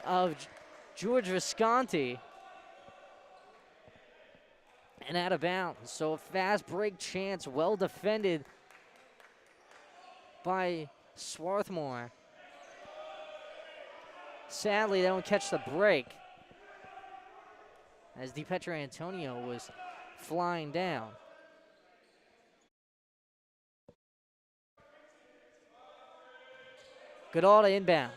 of George Visconti. And out of bounds. So a fast break chance, well defended by Swarthmore. Sadly, they don't catch the break as DiPetro Antonio was flying down. Goodall to inbound.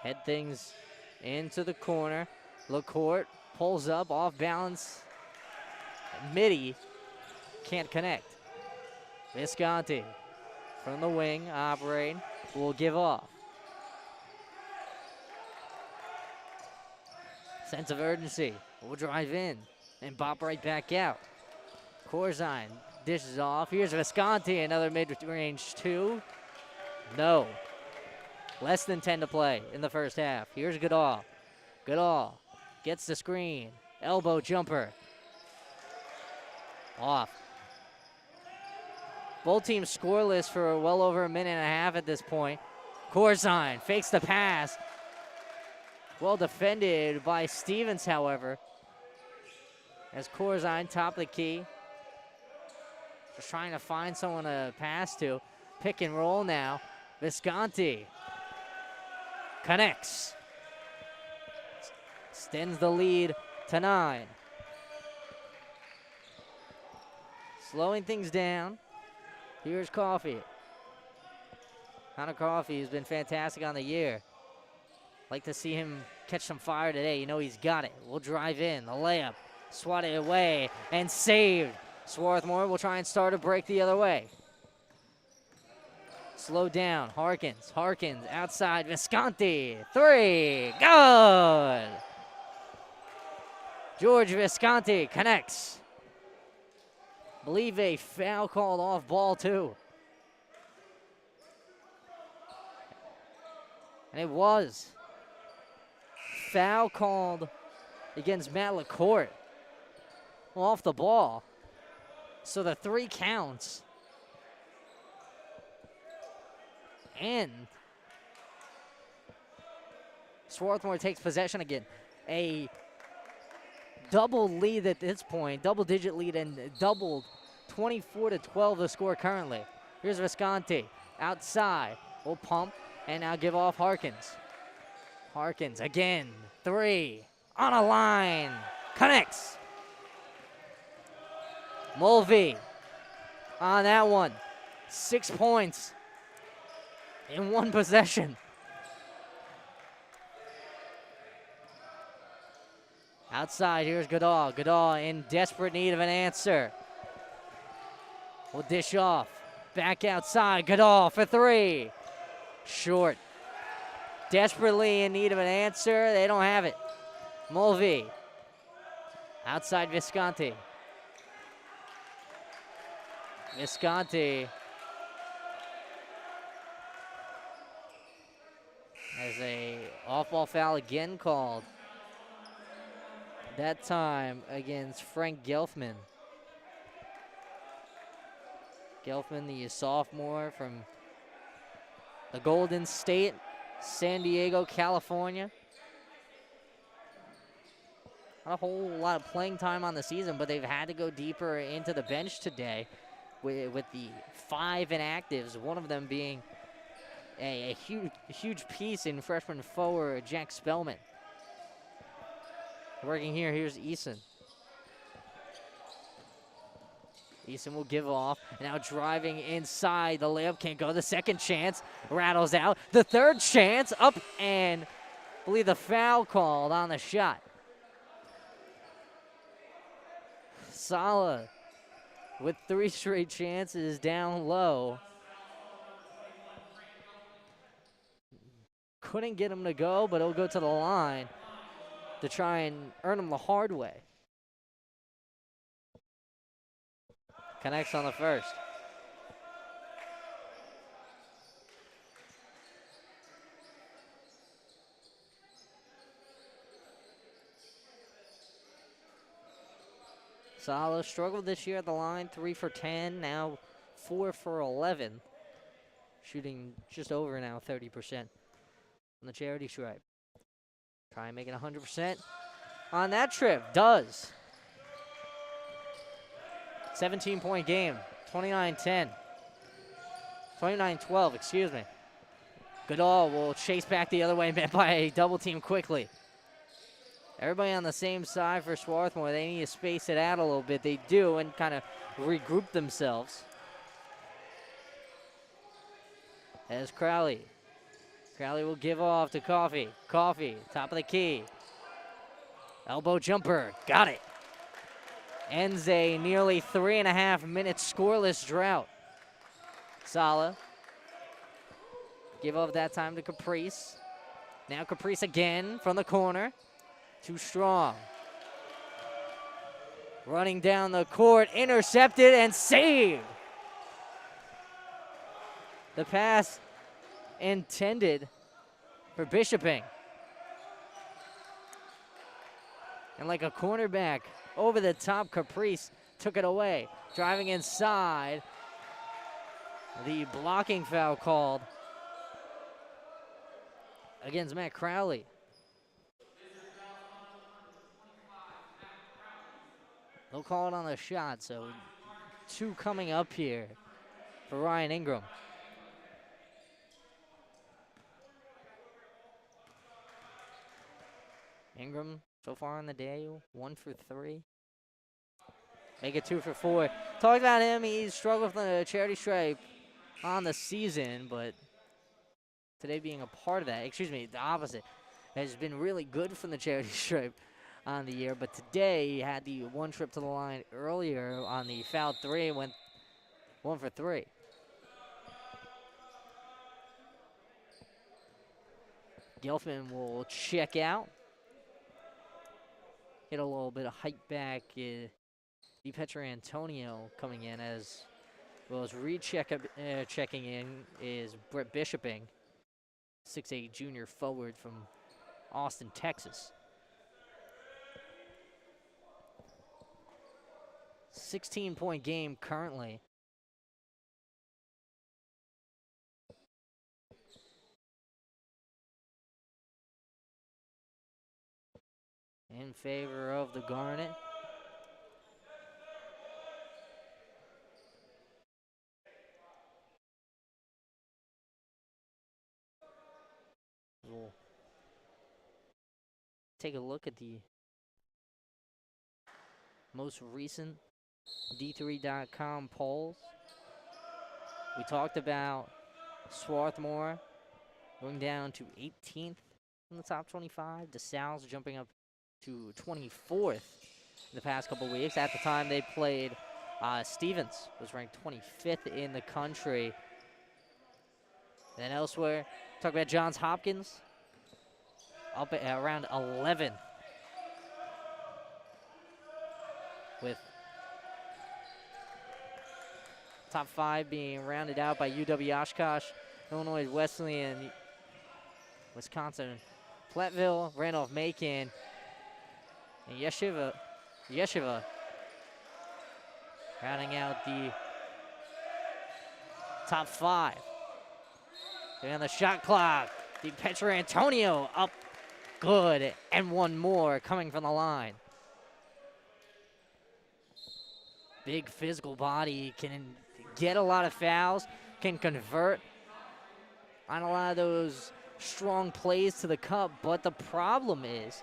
Head things into the corner. LaCourte pulls up, off balance. Mitty can't connect. Visconti from the wing, operating, will give off. Sense of urgency, will drive in and bop right back out. Corzine dishes off. Here's Visconti, another mid-range two. No. Less than 10 to play in the first half. Here's Goodall. Goodall gets the screen. Elbow jumper. Off. Both teams scoreless for well over a minute and a half at this point. Corzine fakes the pass. Well defended by Stevens, however. As Corzine, top of the key. Just trying to find someone to pass to. Pick and roll now. Visconti connects. Extends the lead to 9. Slowing things down. Here's Coffey. Connor Coffey has been fantastic on the year. Like to see him catch some fire today. You know he's got it. We'll drive in. The layup. Swatted away and saved. Swarthmore will try and start a break the other way. Slow down. Harkins. Harkins outside. Visconti. 3. Good. George Visconti connects. Believe a foul called off ball too. And it was. Foul called against Matt LaCourte. Off the ball. So the 3 counts. And Swarthmore takes possession again. A double lead at this point, double-digit lead, and doubled 24-12 the score currently. Here's Visconti outside. Will pump and now give off Harkins. Harkins again. 3 on a line. Connects. Mulvey on that one. 6 points in 1 possession. Outside, here's Goodall. Goodall in desperate need of an answer. Will dish off. Back outside, Goodall for 3. Short. Desperately in need of an answer. They don't have it. Mulvey. Outside Visconti. Visconti has a off-ball foul again called. That time against Frank Gelfman. Gelfman, the sophomore from the Golden State, San Diego, California. Not a whole lot of playing time on the season, but they've had to go deeper into the bench today with the 5 inactives, one of them being a huge piece in freshman forward Jack Spellman. Working here, here's Eason. Eason will give off. Now driving inside. The layup can't go. The second chance rattles out. The third chance up, and I believe the foul called on the shot. Sala with 3 straight chances down low. Couldn't get him to go, but he'll go to the line to try and earn him the hard way. Connects on the first. Sala struggled this year at the line, 3 for 10, now 4 for 11. Shooting just over now 30% on the charity stripe. Try and make it 100% on that trip. Does. 17-point game, 29-10. 29-12, excuse me. Goodall will chase back the other way, met by a double team quickly. Everybody on the same side for Swarthmore. They need to space it out a little bit. They do, and kind of regroup themselves. As Crowley. Crowley will give off to Coffee. Coffee, top of the key. Elbow jumper, got it. Ends a nearly 3.5-minute scoreless drought. Sala. Give up that time to Caprice. Now Caprice again from the corner. Too strong. Running down the court, intercepted and saved. The pass intended for Bishoping. And like a cornerback, over the top, Caprice took it away. Driving inside. The blocking foul called against Matt Crowley. They'll call it on the shot, so 2 coming up here for Ryan Ingram. Ingram, so far on the day, 1 for 3. Make it 2 for 4. Talk about him, he's struggled from the charity stripe on the season, but today being a part of that, excuse me, the opposite, has been really good from the charity stripe on the year, but today he had the 1 trip to the line earlier on the foul 3, went 1 for 3. Gelfman will check out. Get a little bit of height back. DiPetro Antonio coming in, as well as checking in is Brett Bishoping, 6'8" junior forward from Austin, Texas. 16-point game currently. In favor of the Garnet. We'll take a look at the most recent D3.com polls. We talked about Swarthmore going down to 18th in the top 25. DeSalle's jumping up to 24th in the past couple weeks. At the time they played, Stevens was ranked 25th in the country. Then elsewhere, talk about Johns Hopkins, up at around 11th, with top 5 being rounded out by UW-Oshkosh, Illinois Wesleyan, Wisconsin, Platteville, Randolph-Macon, and Yeshiva rounding out the top 5. They're on the shot clock. DiPetro Antonio up good, and 1 more coming from the line. Big physical body, can get a lot of fouls, can convert on a lot of those strong plays to the cup, but the problem is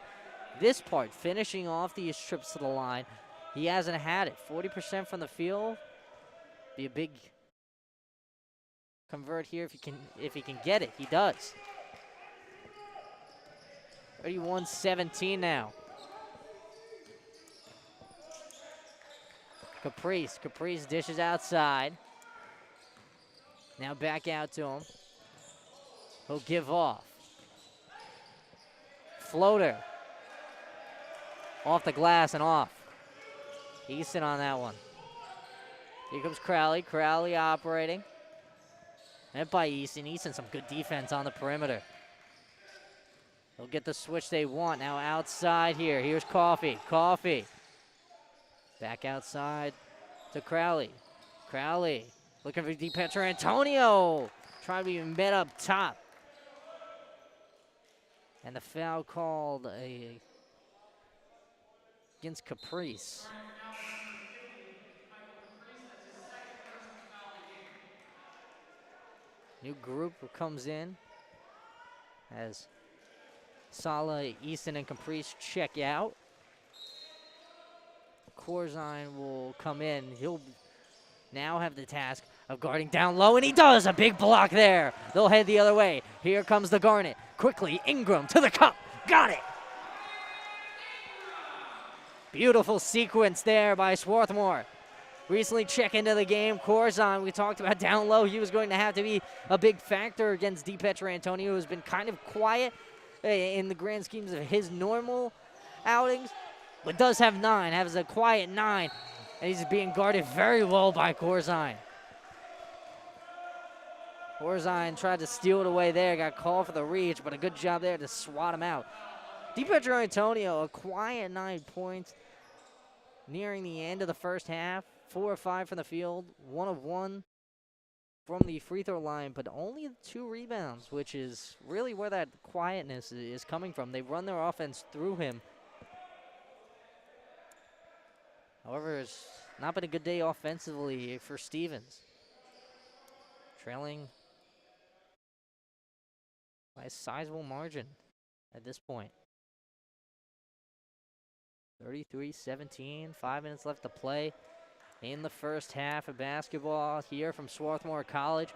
this part, finishing off these trips to the line, he hasn't had it. 40% from the field, be a big convert here if he can get it. He does. 31-17 now. Caprice dishes outside. Now back out to him. He'll give off. Floater. Off the glass and off. Easton on that one. Here comes Crowley. Crowley operating. Met by Easton. Easton, some good defense on the perimeter. They'll get the switch they want. Now outside here. Here's Coffee. Back outside to Crowley. Crowley looking for DiPietrantonio. Trying to be met up top. And the foul called against Caprice. New group comes in as Sala, Easton, and Caprice check out. Corzine will come in. He'll now have the task of guarding down low, and he does. A big block there. They'll head the other way. Here comes the Garnet. Quickly, Ingram to the cup. Got it. Beautiful sequence there by Swarthmore. Recently check into the game. Corzine, we talked about down low. He was going to have to be a big factor against DiPietrantonio, who's been kind of quiet in the grand schemes of his normal outings, but does have 9, has a quiet 9, and he's being guarded very well by Corzine. Corzine tried to steal it away there, got called for the reach, but a good job there to swat him out. DiPietrantonio, a quiet 9 points nearing the end of the first half. 4 of 5 from the field, 1 of 1 from the free throw line, but only 2 rebounds, which is really where that quietness is coming from. They run their offense through him. However, it's not been a good day offensively for Stevens. Trailing by a sizable margin at this point. 33-17, 5 minutes left to play in the first half of basketball here from Swarthmore College.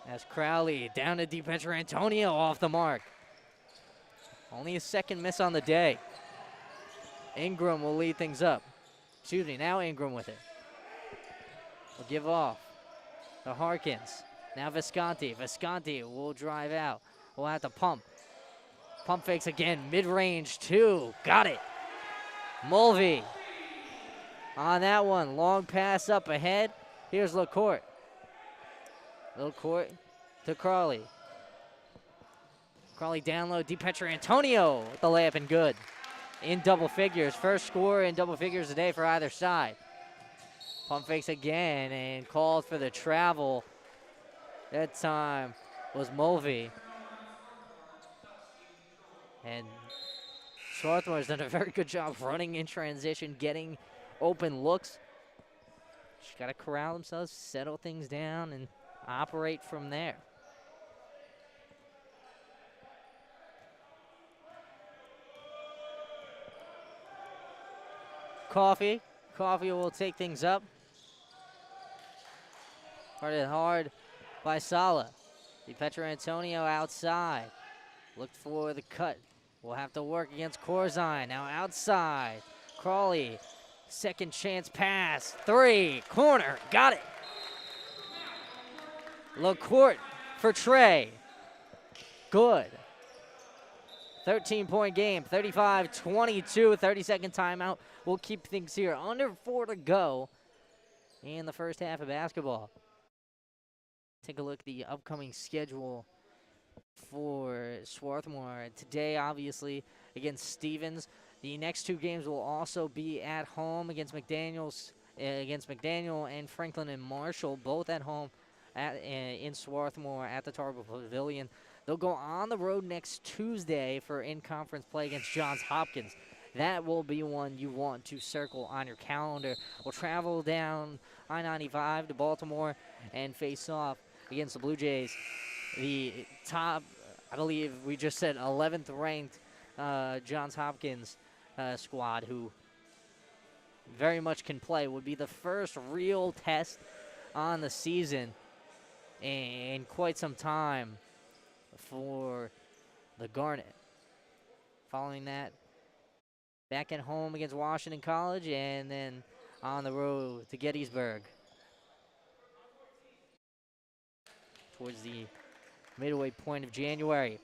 As Crowley down to DiPietrantonio off the mark. Only a second miss on the day. Ingram will lead things up. Excuse me, now Ingram with it. Will give off to Harkins. Now Visconti. Visconti will drive out. We'll have to pump. Pump fakes again, mid-range 2, got it. Mulvey on that one, long pass up ahead. Here's LaCourte. LaCourte to Crawley. Crawley down low, DiPietrantonio with the layup and good. In double figures, first score in double figures today for either side. Pump fakes again and called for the travel. That time was Mulvey. And Swarthmore has done a very good job running in transition, getting open looks. Just got to corral themselves, settle things down, and operate from there. Coffee will take things up. Guarded hard by Sala. DiPietrantonio outside. Looked for the cut. We'll have to work against Corzine. Now outside. Crawley. Second chance pass. 3. Corner. Got it. LaCourte for Trey. Good. 13-point game. 35-22. 30-second timeout. We'll keep things here. Under 4 to go in the first half of basketball. Take a look at the upcoming schedule for Swarthmore. Today, obviously, against Stevens. The next 2 games will also be at home against McDaniel and Franklin and Marshall, both at home in Swarthmore at the Tarver Pavilion. They'll go on the road next Tuesday for in-conference play against Johns Hopkins. That will be one you want to circle on your calendar. We'll travel down I-95 to Baltimore and face off against the Blue Jays. The top, I believe we just said 11th ranked Johns Hopkins squad, who very much can play, would be the first real test on the season in quite some time for the Garnet. Following that, back at home against Washington College, and then on the road to Gettysburg towards the midway point of January.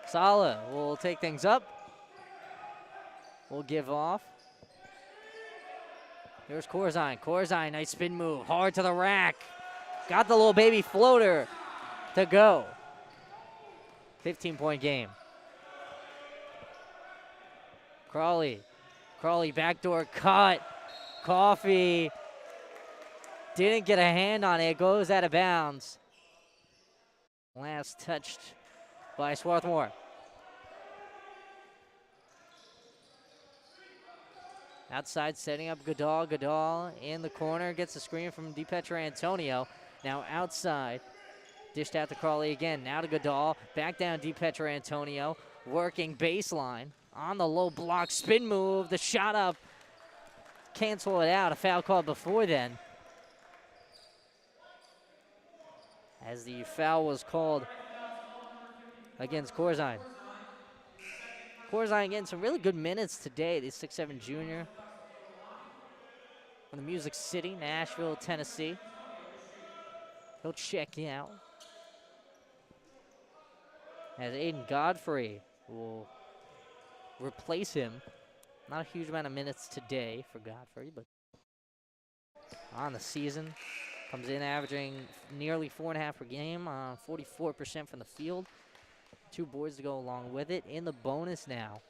Sala will take things up. We'll give off. Here's Corzine. Corzine, nice spin move. Hard to the rack. Got the little baby floater. to go. 15-point game. Crawley backdoor cut. Coffee didn't get a hand on it. Goes out of bounds. Last touched by Swarthmore. Outside, setting up Goodall. Goodall in the corner, gets a screen from DiPietrantonio. Now outside, dished out to Crawley again. Now to Goodall, back down DiPietrantonio, working baseline. On the low block, spin move, the shot up. Cancel it out, a foul called before then. As the foul was called against Corzine. Corzine getting some really good minutes today, the 6'7" junior. From the Music City, Nashville, Tennessee. He'll check out. As Aiden Godfrey will replace him. Not a huge amount of minutes today for Godfrey, but on the season. Comes in averaging nearly 4.5 per game, 44% from the field. 2 boards to go along with it. In the bonus now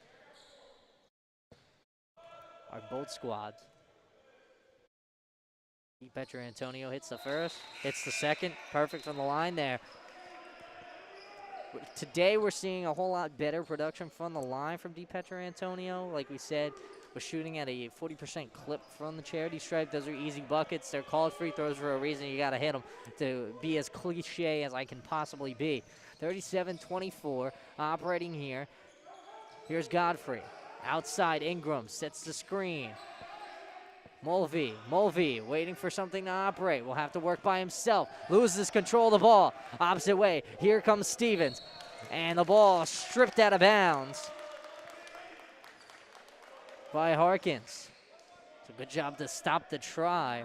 are both squads. DiPietrantonio hits the first, hits the second. Perfect from the line there. Today we're seeing a whole lot better production from the line from DiPietrantonio. Like we said, was shooting at a 40% clip from the charity stripe. Those are easy buckets. They're called free throws for a reason. You got to hit them to be as cliche as I can possibly be. 37-24, operating here. Here's Godfrey. Outside, Ingram sets the screen. Mulvey waiting for something to operate. Will have to work by himself. Loses control of the ball. Opposite way. Here comes Stevens. And the ball stripped out of bounds by Harkins. It's a good job to stop the try.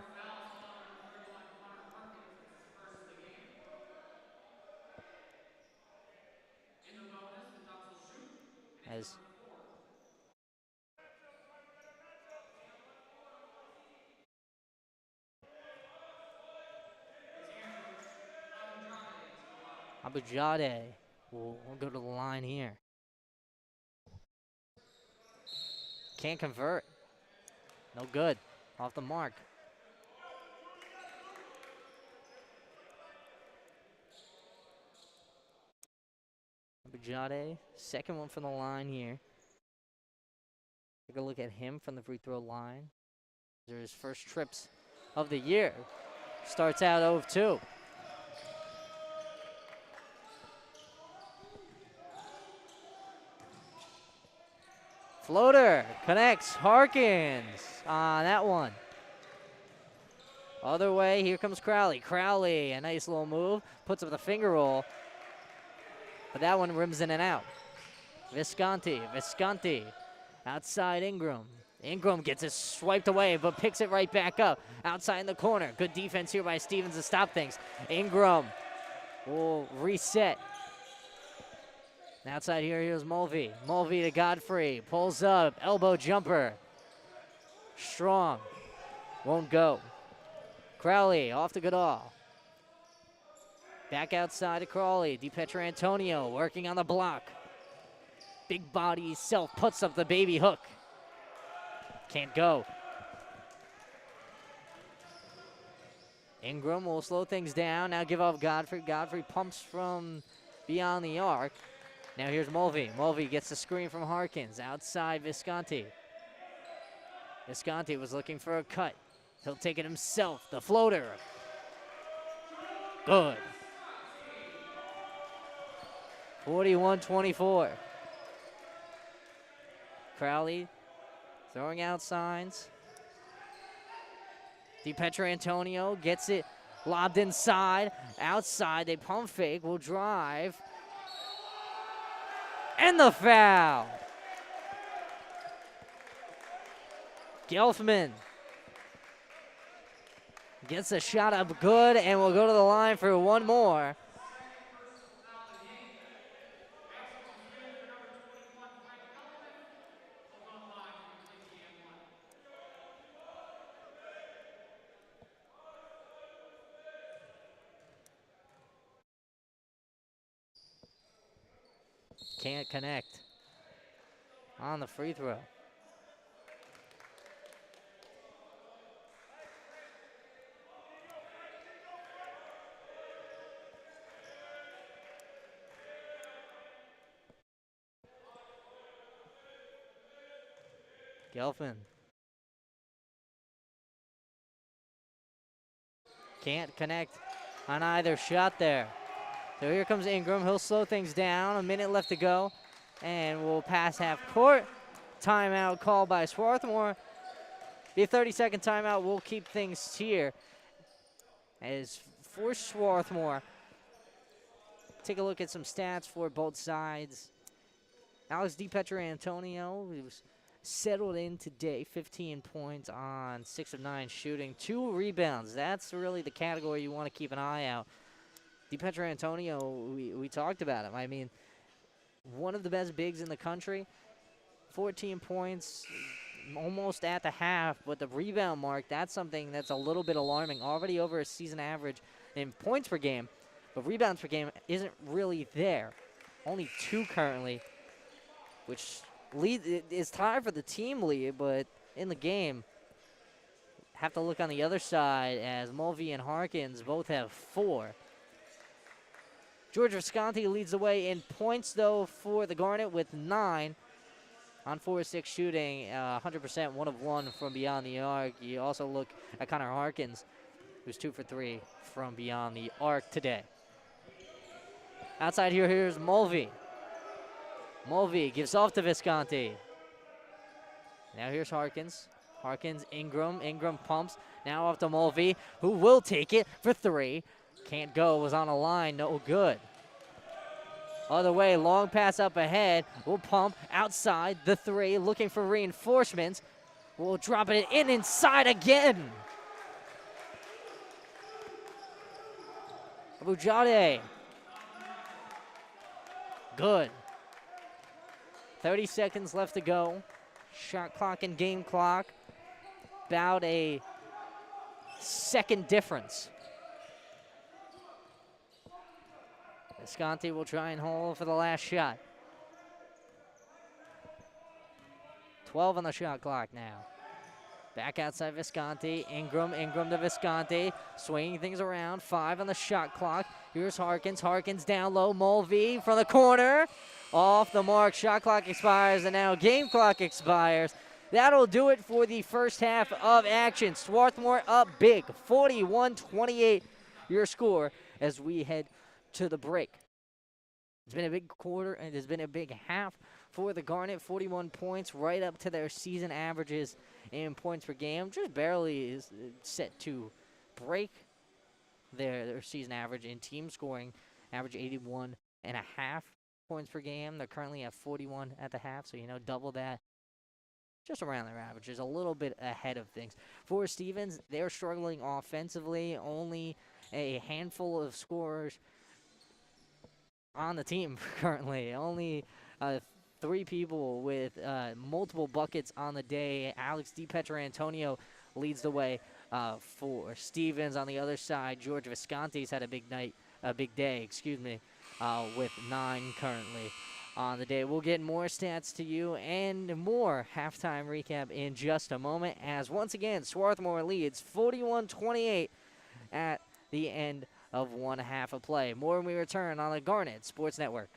As Abujade will go to the line here. Can't convert. No good. Off the mark. Abujade, second one from the line here. Take a look at him from the free throw line. These are his first trips of the year. Starts out 0-2. Floater connects. Harkins on that one. Other way, here comes Crowley. Crowley, a nice little move. Puts up the finger roll. But that one rims in and out. Visconti. Outside Ingram. Ingram gets it swiped away, but picks it right back up. Outside in the corner. Good defense here by Stevens to stop things. Ingram will reset. Outside here's Mulvey. Mulvey to Godfrey. Pulls up. Elbow jumper. Strong. Won't go. Crowley off to Goodall. Back outside to Crawley. DiPietrantonio working on the block. Big body self puts up the baby hook. Can't go. Ingram will slow things down. Now give off Godfrey. Godfrey pumps from beyond the arc. Now here's Mulvey. Mulvey gets the screen from Harkins. Outside Visconti. Visconti was looking for a cut. He'll take it himself. The floater. Good. 41-24. Crowley throwing out signs. DiPietrantonio gets it lobbed inside. Outside, they pump fake. Will drive. And the foul. Gelfman gets a shot up good and will go to the line for one more. can't connect on the free throw. Gelfin can't connect on either shot there. So here comes Ingram. He'll slow things down. A minute left to go. And we'll pass half court. Timeout called by Swarthmore. Be a 30-second timeout. We'll keep things here. As for Swarthmore, take a look at some stats for both sides. Alex DiPietrantonio, he was settled in today, 15 points on 6 of 9 shooting, 2 rebounds. That's really the category you want to keep an eye out. DiPietrantonio, we talked about him. I mean, one of the best bigs in the country, 14 points, almost at the half, but the rebound mark, that's something that's a little bit alarming. Already over a season average in points per game, but rebounds per game isn't really there. Only 2 currently, which is tied for the team lead, but in the game, have to look on the other side as Mulvey and Harkins both have 4. George Visconti leads the way in points, though, for the Garnet with 9 on 4-6 shooting, 100%, 1 of 1 from beyond the arc. You also look at Connor Harkins, who's 2 for 3 from beyond the arc today. Outside here, here's Mulvey. Mulvey gives off to Visconti. Now here's Harkins. Harkins, Ingram. Ingram pumps. Now off to Mulvey, who will take it for 3. Can't go, was on a line, no good. Other way, long pass up ahead. We'll pump outside the 3, looking for reinforcements. We'll drop it in inside again. Abujade. Good. 30 seconds left to go. Shot clock and game clock. About a second difference. Visconti will try and hold for the last shot. 12 on the shot clock now. Back outside Visconti. Ingram to Visconti. Swinging things around. 5 on the shot clock. Here's Harkins. Harkins down low. Mulvey from the corner. Off the mark. Shot clock expires, and now game clock expires. That'll do it for the first half of action. Swarthmore up big, 41-28, your score as we head to the break. It's been a big quarter, and it's been a big half for the Garnet. 41 points, right up to their season averages in points per game. Just barely is set to break their season average in team scoring, average 81 and a half points per game. They're currently at 41 at the half, so double that. Just around their averages, a little bit ahead of things. For Stevens, they're struggling offensively. Only a handful of scorers on the team currently. Only 3 people with multiple buckets on the day. Alex DiPietrantonio leads the way for Stevens. On the other side, George Visconti's had a big day, with 9 currently on the day. We'll get more stats to you and more halftime recap in just a moment, as once again Swarthmore leads 41-28 at the end of one half of play. More when we return on the Garnet Sports Network.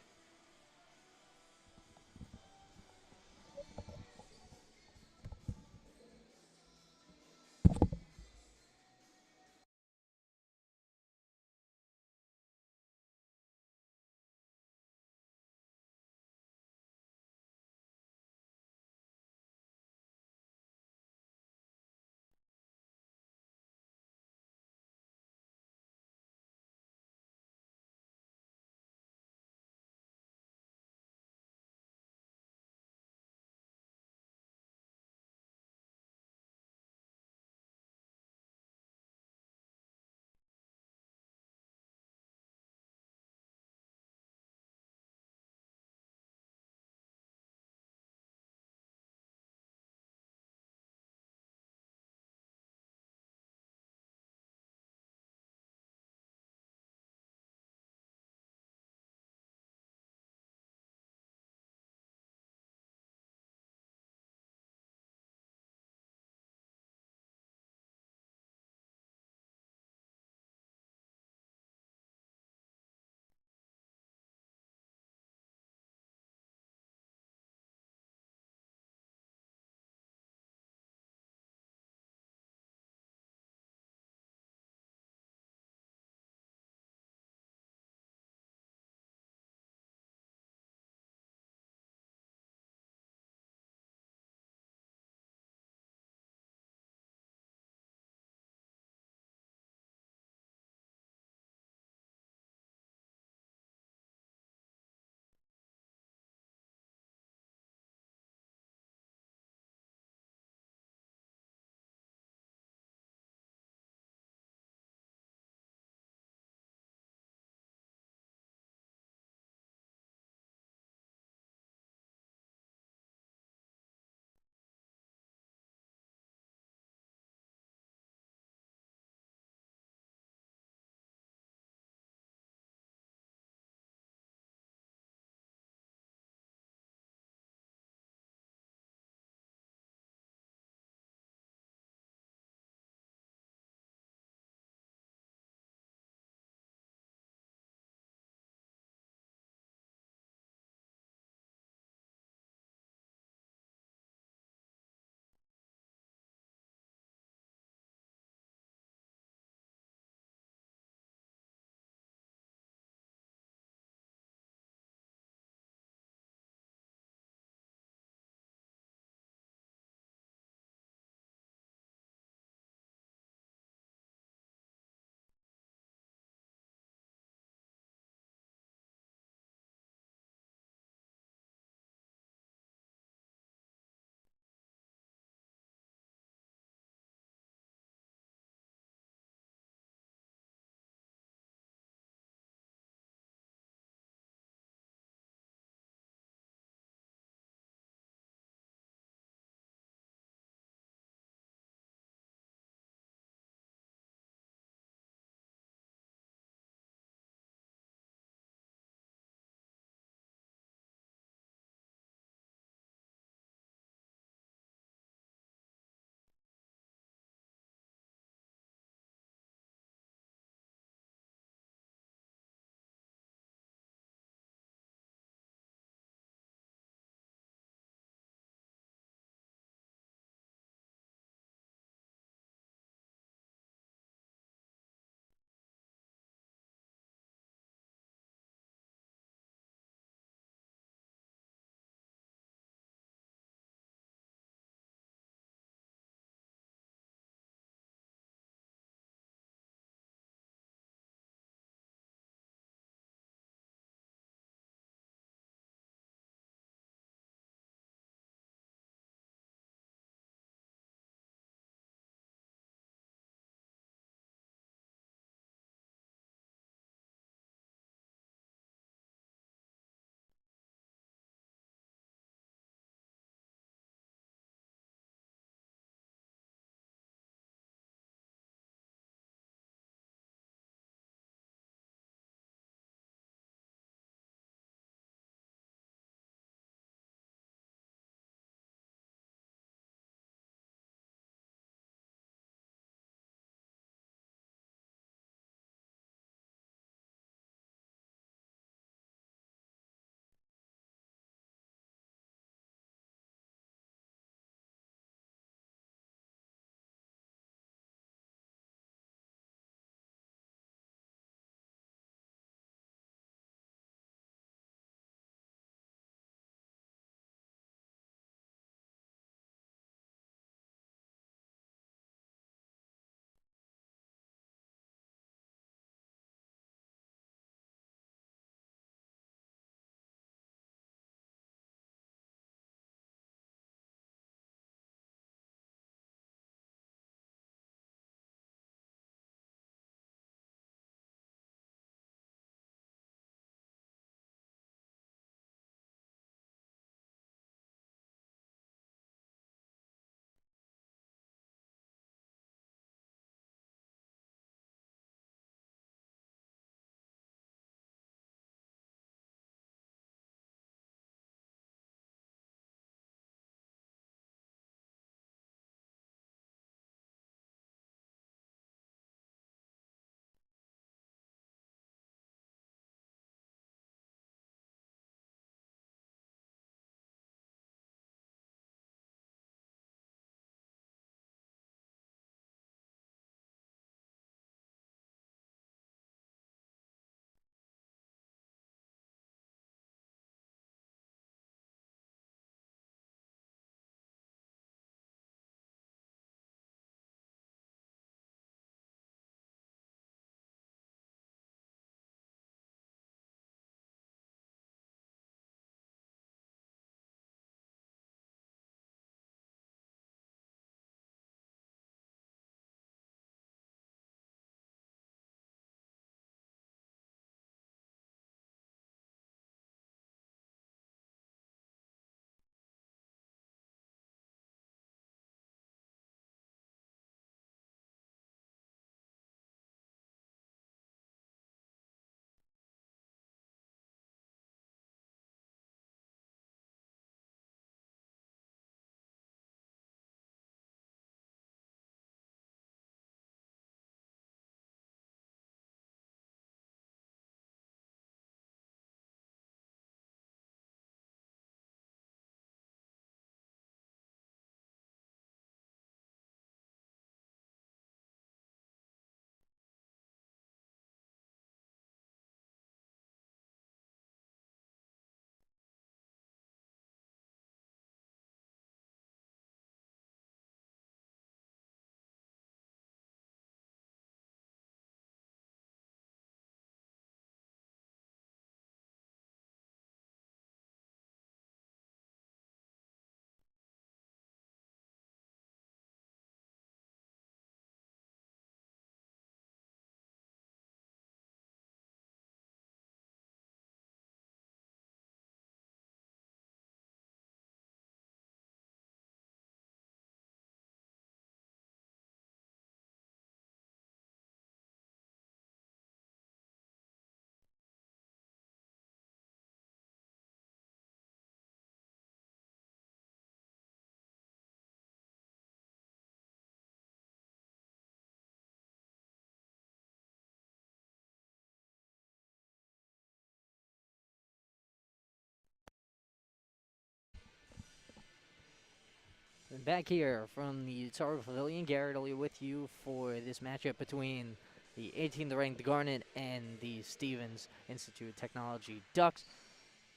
back here from the Target Pavilion. Garrett Elliott with you for this matchup between the 18th ranked Garnet and the Stevens Institute of Technology Ducks.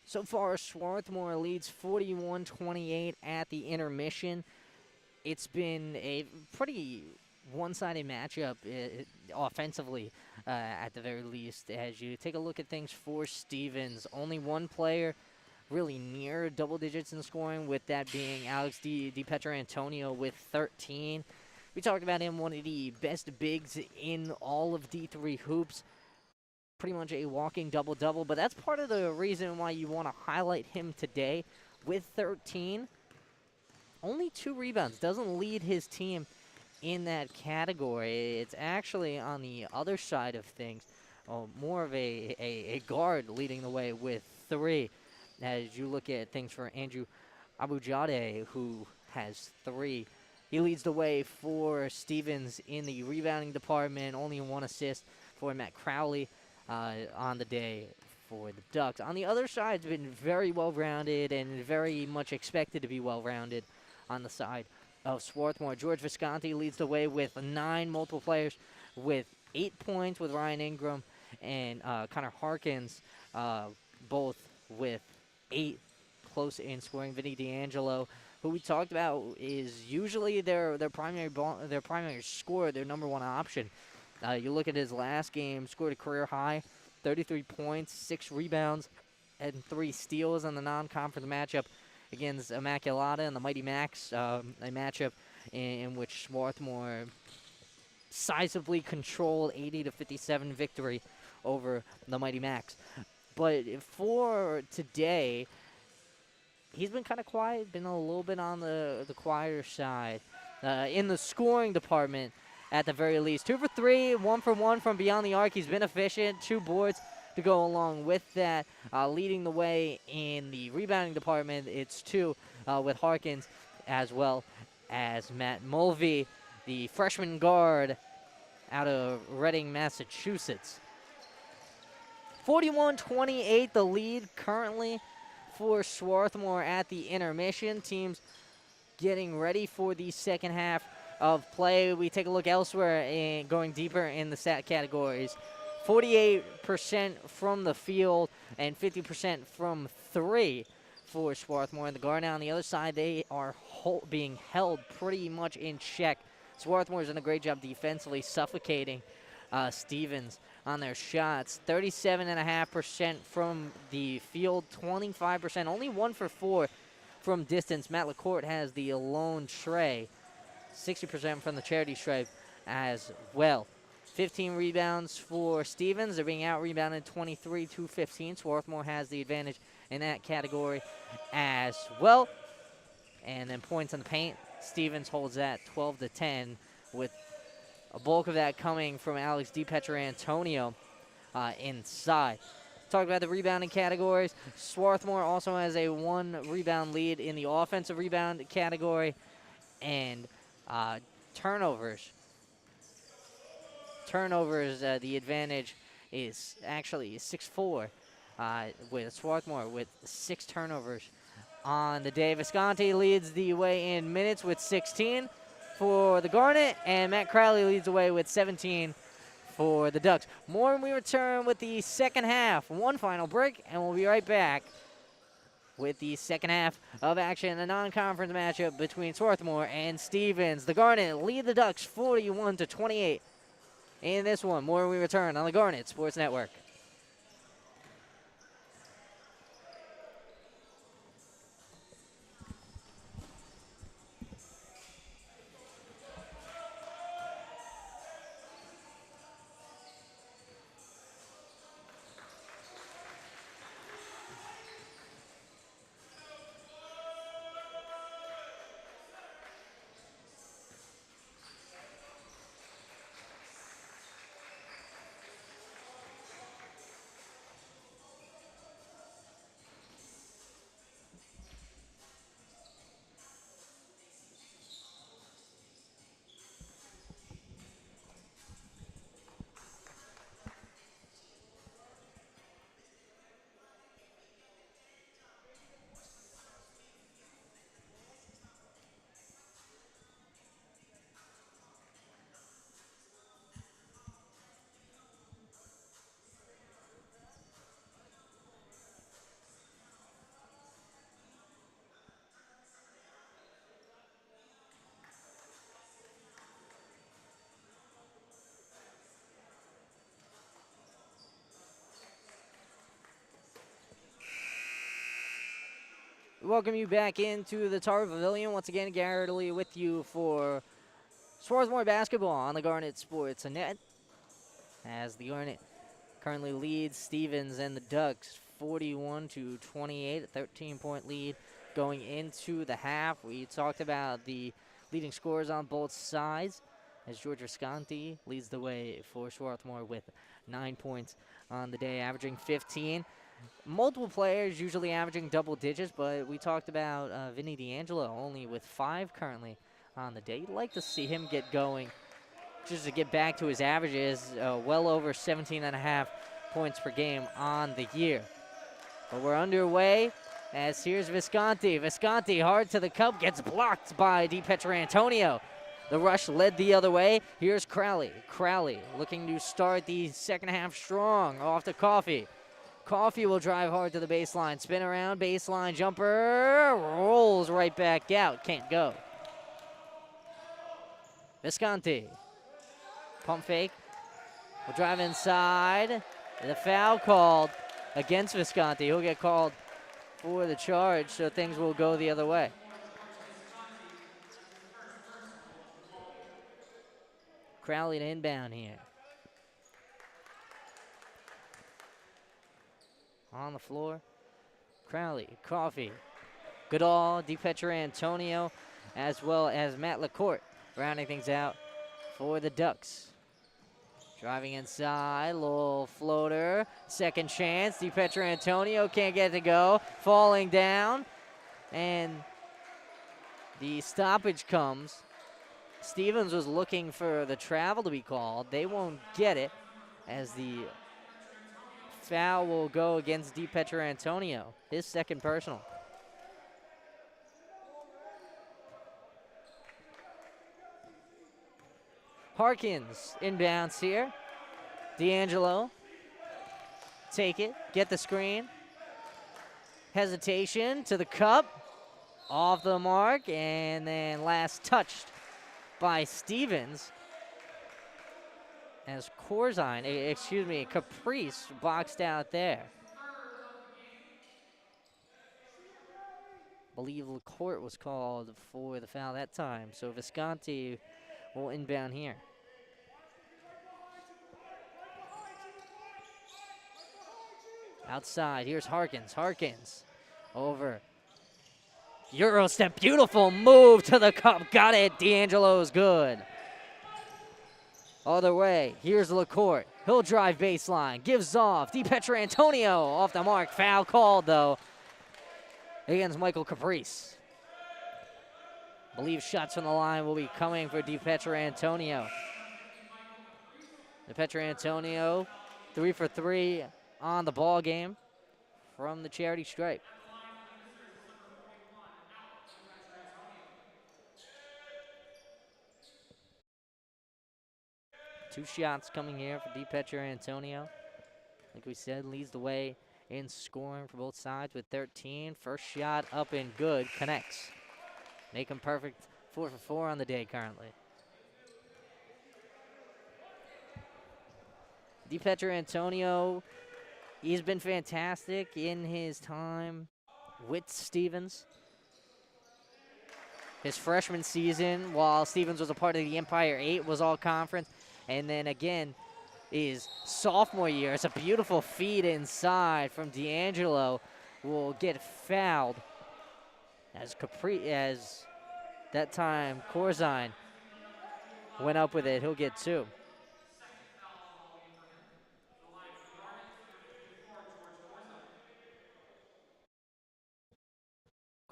So far, Swarthmore leads 41-28 at the intermission. It's been a pretty one-sided matchup offensively, at the very least. As you take a look at things for Stevens, only one player really near double digits in scoring, with that being Alex DiPietrantonio with 13. We talked about him, one of the best bigs in all of D3 hoops. Pretty much a walking double-double, but that's part of the reason why you want to highlight him today. With 13, only 2 rebounds, doesn't lead his team in that category. It's actually on the other side of things, more of a guard leading the way with 3. As you look at things for Andrew Abujade, who has 3. He leads the way for Stevens in the rebounding department, only 1 assist for Matt Crowley on the day for the Ducks. On the other side, it's been very well-rounded and very much expected to be well-rounded on the side of Swarthmore. George Visconti leads the way with 9 multiple players with 8 points, with Ryan Ingram and Connor Harkins both with 8 close in scoring. Vinny D'Angelo, who we talked about, is usually their primary scorer, their number 1 option. You look at his last game, scored a career high, 33 points, 6 rebounds, and 3 steals in the non-conference matchup against Immaculata and the Mighty Macs, a matchup in which Swarthmore sizably controlled 80-57 victory over the Mighty Macs. But for today, he's been kind of quiet, been a little bit on the quieter side in the scoring department at the very least. 2 for 3, 1 for 1 from beyond the arc. He's been efficient, 2 boards to go along with that. Leading the way in the rebounding department, it's 2 with Harkins, as well as Matt Mulvey, the freshman guard out of Reading, Massachusetts. 41-28 the lead currently for Swarthmore at the intermission. Teams getting ready for the second half of play. We take a look elsewhere and going deeper in the stat categories. 48% from the field and 50% from 3 for Swarthmore. And the Garnet on the other side, they are being held pretty much in check. Swarthmore's done a great job defensively, suffocating Stevens on their shots. 37.5% from the field, 25%, only 1 for 4 from distance. Matt LaCourte has the lone tray, 60% from the charity stripe as well. 15 rebounds for Stevens. They're being out-rebounded 23-15. Swarthmore has the advantage in that category as well. And then points in the paint, Stevens holds that 12-10, with a bulk of that coming from Alex DiPietrantonio inside. Talk about the rebounding categories. Swarthmore also has a 1 rebound lead in the offensive rebound category. And turnovers, the advantage is actually 6-4 with Swarthmore with 6 turnovers on the day. Visconti leads the way in minutes with 16 for the Garnet, and Matt Crowley leads the way with 17 for the Ducks. More when we return with the second half. One final break, and we'll be right back with the second half of action, a non-conference matchup between Swarthmore and Stevens. The Garnet lead the Ducks 41-28 in this one. More when we return on the Garnet Sports Network. Welcome you back into the Tar Pavilion. Once again, Garrett Lee with you for Swarthmore basketball on the Garnet Sports Net. As the Garnet currently leads Stevens and the Ducks 41-28, a 13-point lead going into the half. We talked about the leading scorers on both sides as George Visconti leads the way for Swarthmore with 9 points on the day, averaging 15. Multiple players usually averaging double digits, but we talked about Vinny D'Angelo only with 5 currently on the day. You'd like to see him get going just to get back to his averages, well over 17.5 points per game on the year. But we're underway as here's Visconti. Visconti hard to the cup, gets blocked by DiPietrantonio. The rush led the other way. Here's Crowley. Crowley looking to start the second half strong off to Coffey. Coffey will drive hard to the baseline. Spin around, baseline jumper. Rolls right back out. Can't go. Visconti. Pump fake. Will drive inside. The foul called against Visconti. He'll get called for the charge, so things will go the other way. Crowley to inbound here. On the floor, Crowley, Coffey, Goodall, DiPietrantonio, as well as Matt LaCourte rounding things out for the Ducks. Driving inside, little floater, second chance. DiPietrantonio can't get it to go, falling down, and the stoppage comes. Stevens was looking for the travel to be called. They won't get it as the foul will go against DiPietrantonio, his second personal. Harkins inbounds here. D'Angelo, take it, get the screen. Hesitation to the cup, off the mark, and then last touched by Stevens as Caprice boxed out there. I believe LaCourte was called for the foul that time, so Visconti will inbound here. Outside, here's Harkins. Harkins over. Euro step, beautiful move to the cup. Got it, D'Angelo's good. Other way, here's LaCourte. He'll drive baseline, gives off. DiPietrantonio off the mark. Foul called, though, against Michael Caprice. Believe shots from the line will be coming for DiPietrantonio. DiPietrantonio, 3 for 3 on the ball game from the charity stripe. Two shots coming here for DiPietrantonio. Like we said, leads the way in scoring for both sides with 13. First shot up and good, connects. Make him perfect, 4 for 4 on the day currently. DiPietrantonio, he's been fantastic in his time with Stevens. His freshman season, while Stevens was a part of the Empire 8, was all conference. And then again, his sophomore year, it's a beautiful feed inside from D'Angelo, will get fouled as that time Corzine went up with it. He'll get 2.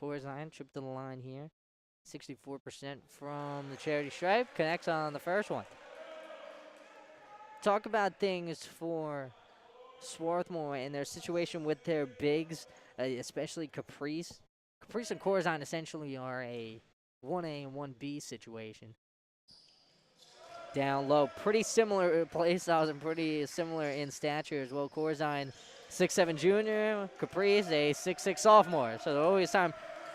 Corzine tripped to the line here. 64% from the charity stripe. Connects on the first one. Talk about things for Swarthmore and their situation with their bigs, especially Caprice. Caprice and Corzine essentially are a 1A and 1B situation. Down low, pretty similar play styles and pretty similar in stature as well. Corzine, 6'7" junior, Caprice, a 6'6" sophomore. So there's always time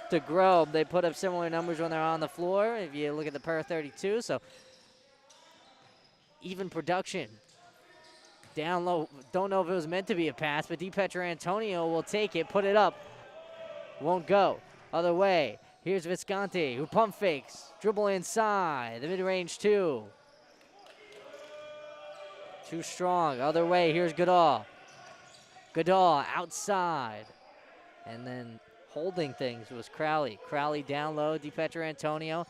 to grow. They put up similar numbers when they're on the floor, if you look at the per 32. So even production. Down low, don't know if it was meant to be a pass, but DiPietrantonio will take it, put it up won't go. Other way, here's Visconti, who pump fakes. Dribble inside, the mid-range two. Too strong. Other way, here's Goodall. Goodall outside. And then holding things was Crowley. Crowley down low, DiPietrantonio.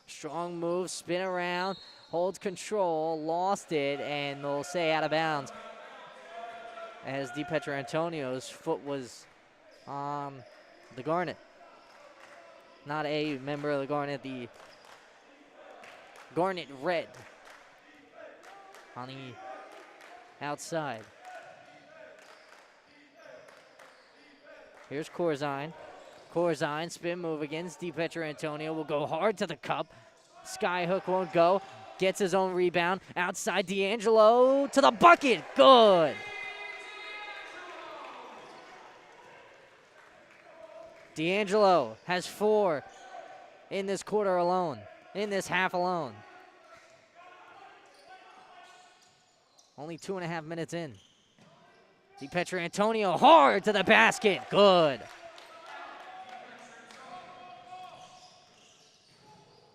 Strong move, spin around, holds control, lost it, and they'll say out of bounds as DiPietrantonio's foot was on the Garnet. Not a member of the Garnet, the Garnet Red on the outside. Here's Corzine. Corzine, spin move against DiPietrantonio, will go hard to the cup. Skyhook won't go. Gets his own rebound. Outside D'Angelo to the bucket. Good. D'Angelo has 4 in this quarter alone, in this half alone. Only 2.5 minutes in. DiPietrantonio hard to the basket. Good.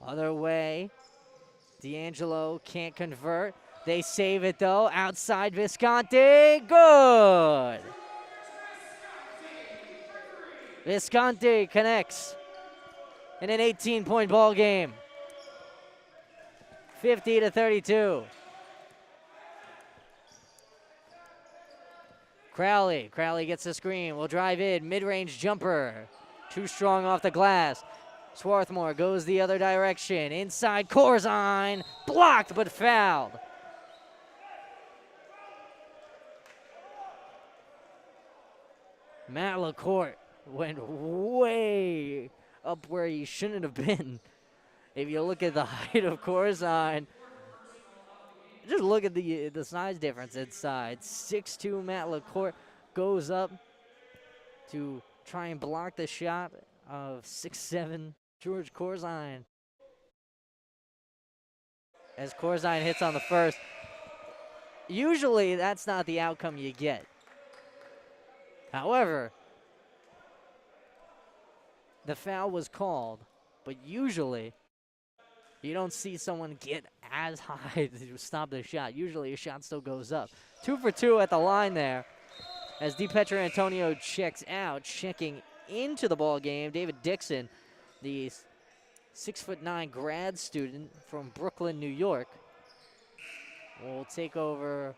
Other way. D'Angelo can't convert. They save it though. Outside Visconti. Good. Visconti connects in an 18-point ball game. 50-32. Crowley gets the screen, will drive in, mid-range jumper. Too strong off the glass. Swarthmore goes the other direction. Inside Corzine, blocked but fouled. Matt LaCourte went way up where he shouldn't have been. If you look at the height of Corzine, just look at the size difference inside. 6'2" Matt LaCourte goes up to try and block the shot of 6'7" George Corzine. As Corzine hits on the first. Usually that's not the outcome you get. However, the foul was called, but usually you don't see someone get as high to stop the shot. Usually a shot still goes up. 2 for 2 at the line there as DiPietrantonio checks out. Checking into the ball game, David Dixon, the 6'9" grad student from Brooklyn, New York, will take over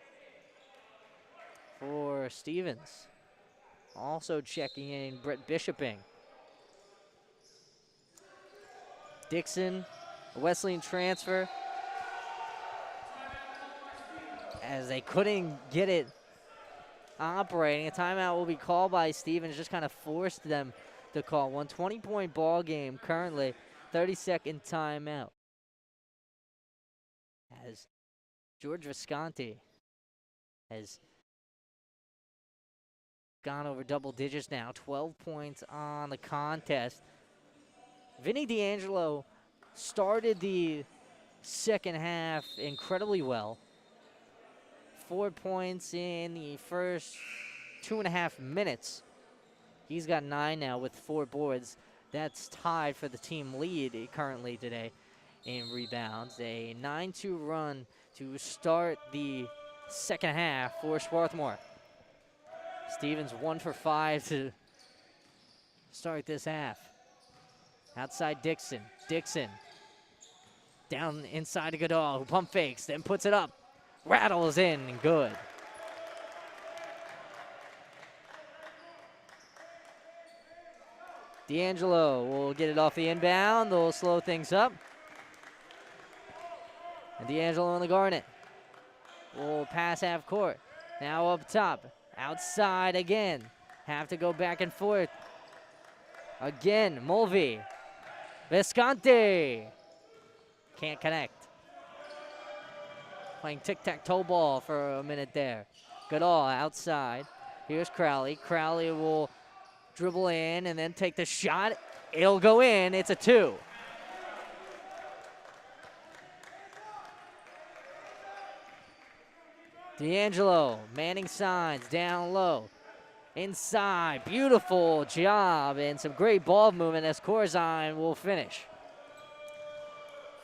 for Stevens. Also checking in, Brett Bishoping. Dixon, a Wesleyan transfer, as they couldn't get it operating. A timeout will be called by Stevens, just kind of forced them to call one. 20-point ball game currently, 30-second timeout. As George Visconti has gone over double digits now, 12 points on the contest. Vinny D'Angelo started the second half incredibly well. 4 points in the first 2.5 minutes. He's got 9 now with 4 boards. That's tied for the team lead currently today in rebounds. A 9-2 run to start the second half for Swarthmore. Stevens 1 for 5 to start this half. Outside Dixon. Dixon down inside to Goodall, who pump fakes, then puts it up. Rattles in and good. D'Angelo will get it off the inbound. They'll slow things up. And D'Angelo on the Garnet will pass half court. Now up top. Outside again. Have to go back and forth. Again, Mulvey. Visconti. Can't connect. Playing tic-tac-toe ball for a minute there. Goodall outside. Here's Crowley. Crowley will dribble in and then take the shot. It'll go in. It's a 2. D'Angelo, manning signs, down low. Inside, beautiful job and some great ball movement as Corzine will finish.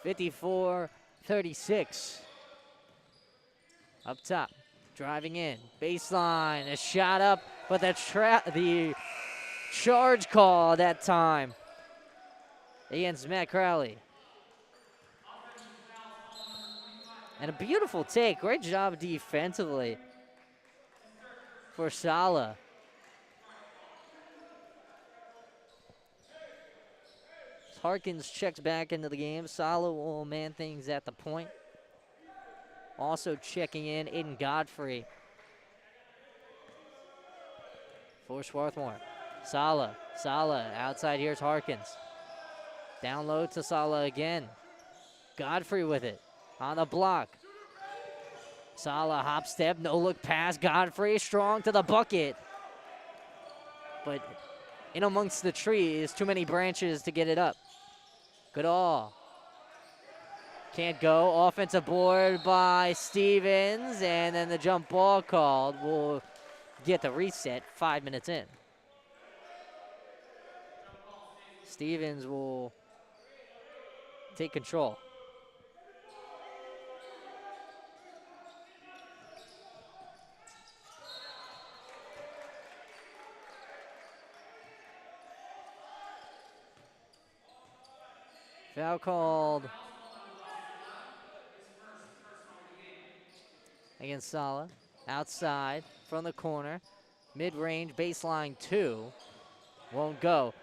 54-36. Up top, driving in, baseline, a shot up, but the charge call that time against Matt Crowley. And a beautiful take, great job defensively for Sala. Harkins checks back into the game. Sala will man things at the point. Also checking in, Aiden Godfrey for Swarthmore. Sala, outside here's Harkins. Down low to Sala again. Godfrey with it, on the block. Sala, hop step, no look pass. Godfrey strong to the bucket. But in amongst the trees, too many branches to get it up. Goodall. Can't go. Offensive board by Stevens, and then the jump ball called. We'll get the reset 5 minutes in. Stevens will take control. Foul called against Sala. Outside from the corner. Mid-range, baseline 2. Won't go.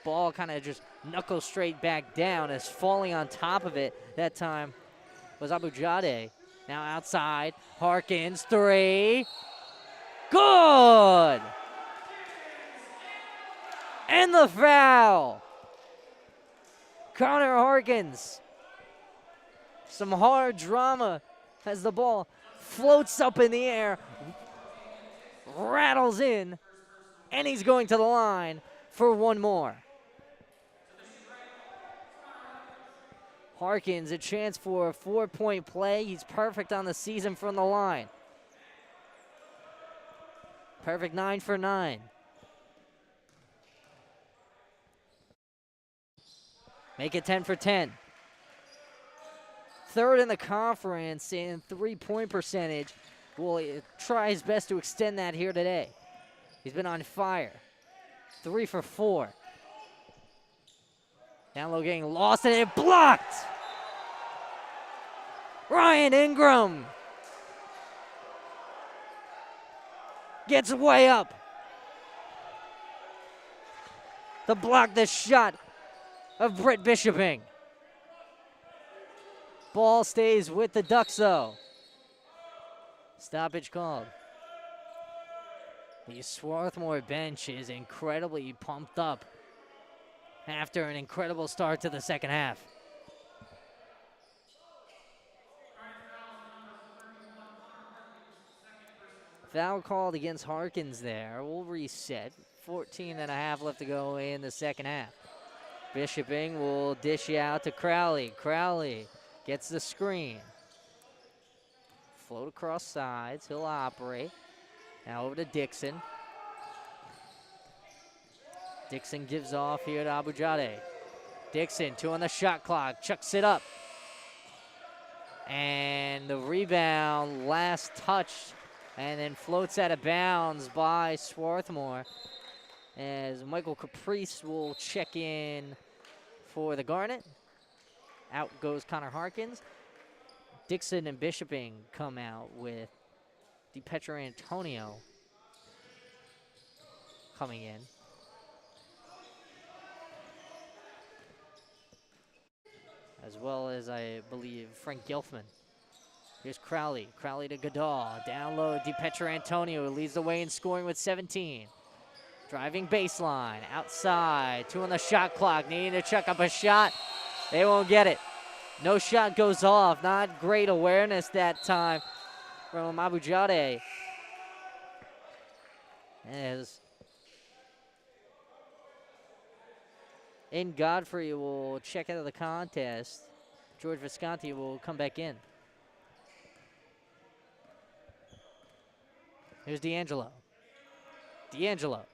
Ball kind of just knuckles straight back down as falling on top of it. That time was Abujade. Now outside, Harkins, 3. Good! And the foul! Connor Harkins. Some hard drama as the ball floats up in the air, rattles in, and he's going to the line for one more. Harkins, a chance for a 4-point play. He's perfect on the season from the line. Perfect 9 for 9. Make it 10 for 10. Third in the conference in three-point percentage. Will try his best to extend that here today. He's been on fire. 3 for 4. Down low getting lost and it blocked. Ryan Ingram gets way up to block the shot of Britt Bishoping. Ball stays with the Ducks though. Stoppage called. The Swarthmore bench is incredibly pumped up after an incredible start to the second half. Foul called against Harkins there. We'll reset. 14 and a half left to go in the second half. Bishoping will dish you out to Crowley. Crowley gets the screen. Float across sides. He'll operate. Now over to Dixon. Dixon gives off here to Abujade. Dixon, 2 on the shot clock. Chucks it up. And the rebound, last touch, and then floats out of bounds by Swarthmore. As Michael Caprice will check in for the Garnet. Out goes Connor Harkins. Dixon and Bishoping come out with DiPetro Antonio coming in. As well as, I believe, Frank Gelfman. Here's Crowley. Crowley to Goodall. Down low, DiPetro Antonio leads the way in scoring with 17. Driving baseline, outside, 2 on the shot clock, needing to check up a shot. They won't get it. No shot goes off. Not great awareness that time from Abujade. As Aiden Godfrey will check out of the contest. George Visconti will come back in. Here's D'Angelo. D'Angelo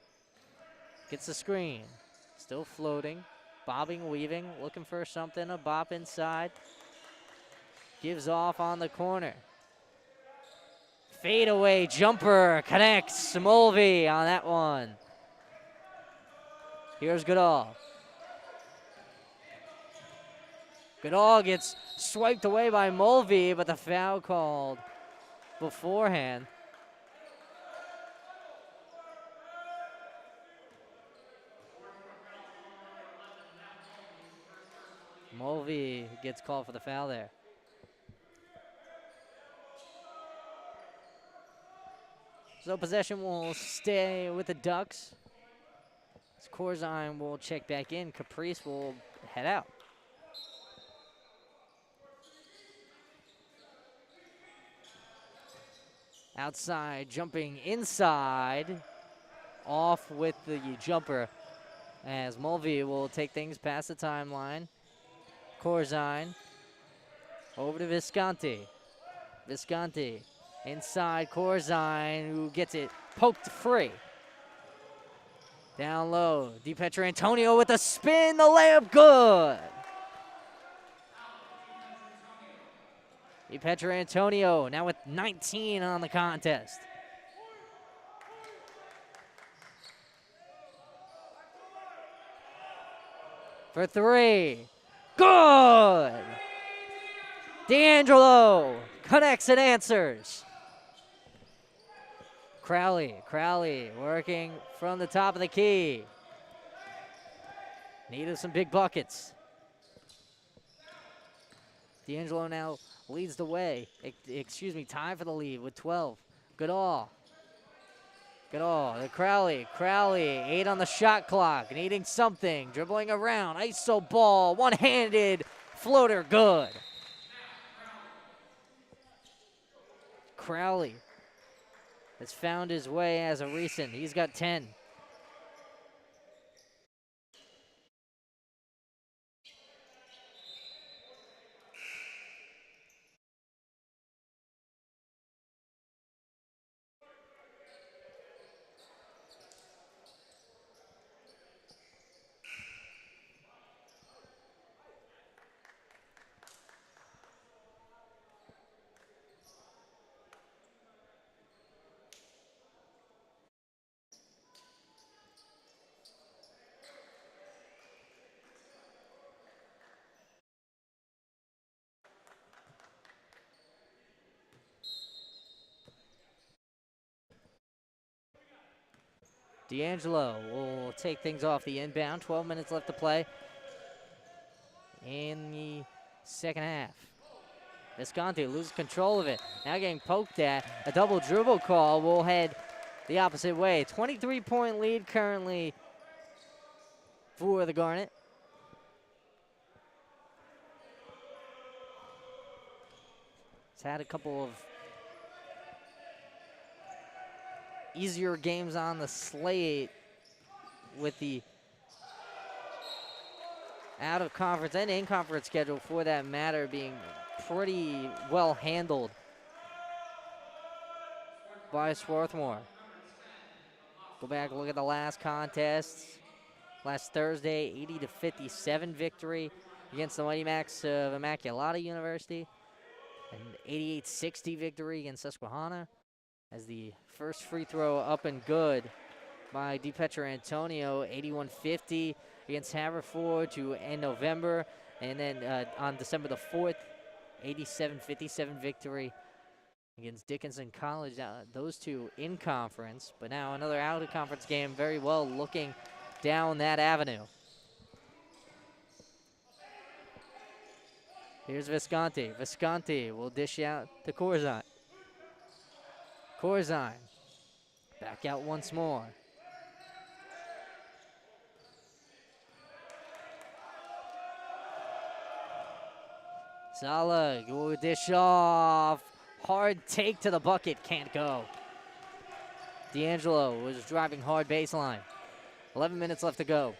gets the screen. Still floating, bobbing, weaving, looking for something, a bop inside. Gives off on the corner. Fadeaway jumper connects. Mulvey on that one. Here's Goodall. Goodall gets swiped away by Mulvey, but the foul called beforehand. Mulvey gets called for the foul there. So possession will stay with the Ducks. Corzine will check back in. Caprice will head out. Outside, jumping inside. Off with the jumper as Mulvey will take things past the timeline. Corzine over to Visconti. Visconti inside Corzine, who gets it poked free. Down low, DiPietrantonio with a spin, the layup good. DiPietrantonio now with 19 on the contest. For three, good. D'Angelo connects and answers. Crowley working from the top of the key. Needed some big buckets. D'Angelo now leads the way. Tie for the lead with 12. Goodall to Crowley. 8 on the shot clock, needing something. Dribbling around, ISO ball, one-handed floater, good. Crowley has found his way as a recent. He's got 10. D'Angelo will take things off the inbound. 12 minutes left to play in the second half. Visconti loses control of it. Now getting poked at. A double dribble call will head the opposite way. 23-point lead currently for the Garnet. It's had a couple of easier games on the slate with the out-of-conference and in-conference schedule, for that matter, being pretty well handled by Swarthmore. Go back and look at the last contest. Last Thursday, 80-57 victory against the Mighty Macs of Immaculata University. An 88-60 victory against Susquehanna, as the first free throw up and good by DiPietrantonio. 81-50 against Haverford to end November. And then on December the 4th, 87-57 victory against Dickinson College. Those two in conference, but now another out-of-conference game, very well looking down that avenue. Here's Visconti. Visconti will dish out to Corzine. Corzine back out once more. Sala will dish off. Hard take to the bucket, can't go. D'Angelo was driving hard baseline. 11 minutes left to go.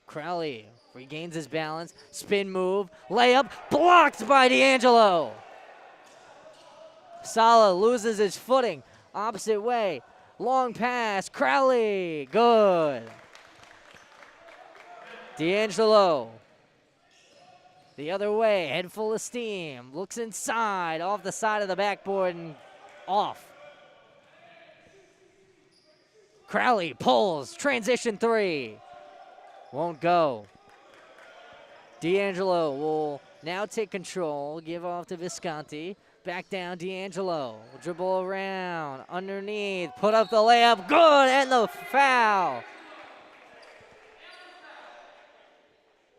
Crowley regains his balance. Spin move. Layup blocked by D'Angelo. Sala loses his footing. Opposite way. Long pass. Crowley. Good. D'Angelo. The other way. Head full of steam. Looks inside. Off the side of the backboard and off. Crowley pulls. Transition three. Won't go. D'Angelo will now take control. Give off to Visconti. Back down, D'Angelo. Dribble around. Underneath. Put up the layup. Good. And the foul.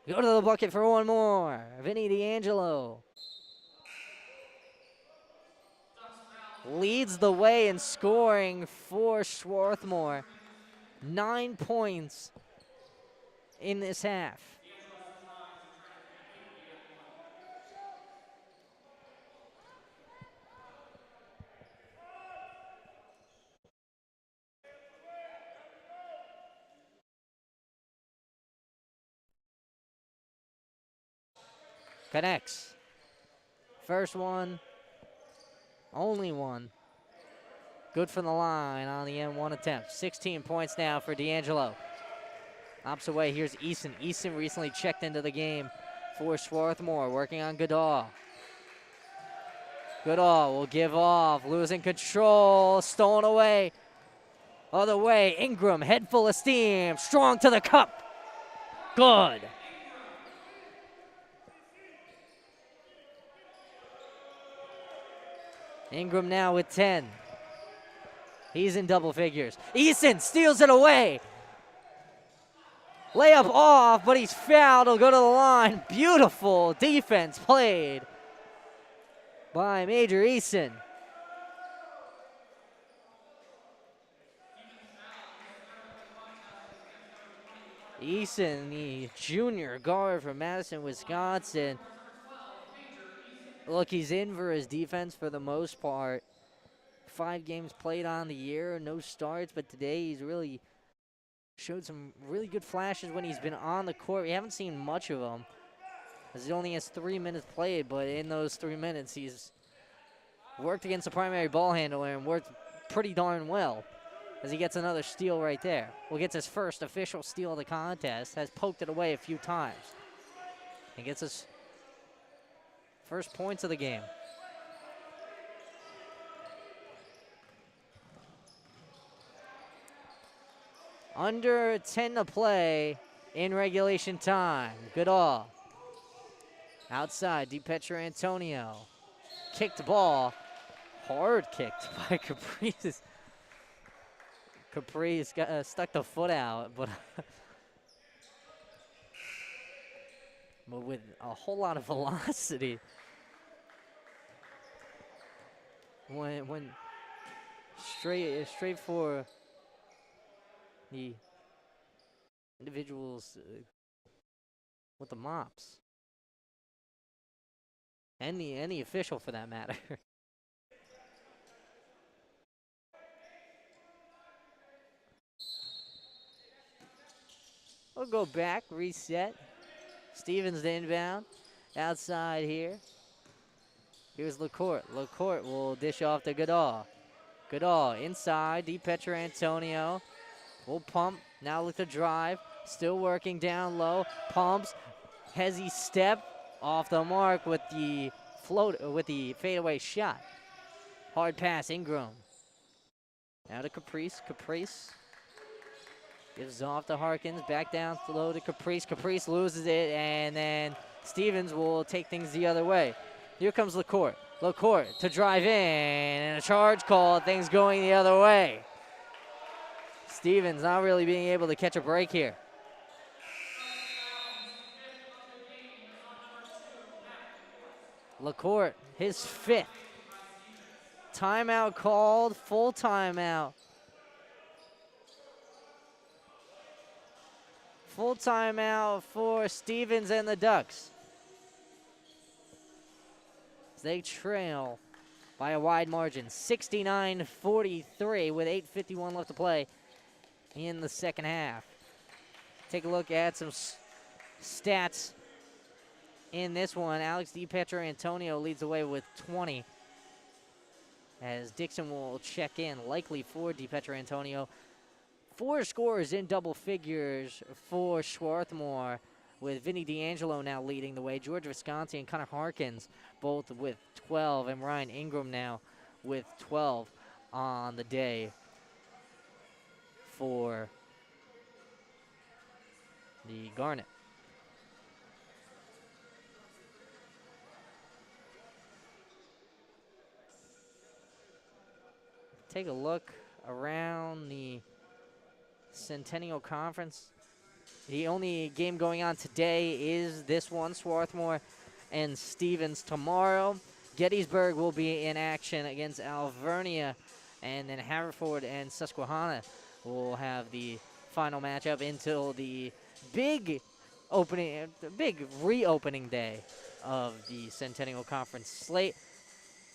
Go to the bucket for one more. Vinny D'Angelo leads the way in scoring for Swarthmore. 9 points in this half. Connects. First one, only one. Good from the line on the end one attempt. 16 points now for D'Angelo. Opposite way, here's Eason. Eason recently checked into the game for Swarthmore, working on Goodall. Goodall will give off, losing control, stolen away. Other way, Ingram, head full of steam, strong to the cup. Good. Ingram now with 10. He's in double figures. Eason steals it away. Layup off, but he's fouled. He'll go to the line. Beautiful defense played by Major Eason. Eason, the junior guard from Madison, Wisconsin. Look, he's in for his defense for the most part. 5 games played on the year, no starts, but today he's really showed some really good flashes when he's been on the court. We haven't seen much of him, as he only has 3 minutes played, but in those 3 minutes, he's worked against the primary ball handler and worked pretty darn well, as he gets another steal right there. Well, gets his first official steal of the contest, has poked it away a few times, and gets his first points of the game. Under 10 to play in regulation time. Goodall. Outside, DiPetro Antonio. Kicked ball. Hard kicked by Caprice. Caprice got, stuck the foot out, but with a whole lot of velocity. When straight for the individuals with the mops, and the official for that matter. We'll go back, reset. Stevens the inbound, outside here. Here's LaCourte. LaCourte will dish off to Goodall. Goodall inside, DiPetro Antonio. Will pump, now look to drive. Still working down low, pumps. Hezzy step, off the mark with the fadeaway shot. Hard pass, Ingram. Now to Caprice, Caprice. Gives off to Harkins, back down low to Caprice. Caprice loses it, and then Stevens will take things the other way. Here comes LaCourte. LaCourte to drive in, and a charge call, things going the other way. Stevens not really being able to catch a break here. LaCourte, his 5th. Timeout called, full timeout. Full timeout for Stevens and the Ducks. They trail by a wide margin, 69-43 with 8:51 left to play in the second half. Take a look at some stats in this one. Alex DiPetro Antonio leads the way with 20. as Dixon will check in, likely for DiPietrantonio. 4 scorers in double figures for Swarthmore, with Vinny D'Angelo now leading the way. George Visconti and Connor Harkins both with 12, and Ryan Ingram now with 12 on the day for the Garnet. Take a look around the Centennial Conference. The only game going on today is this one, Swarthmore and Stevens tomorrow. Gettysburg will be in action against Alvernia, and then Haverford and Susquehanna will have the final matchup until the big reopening day of the Centennial Conference slate.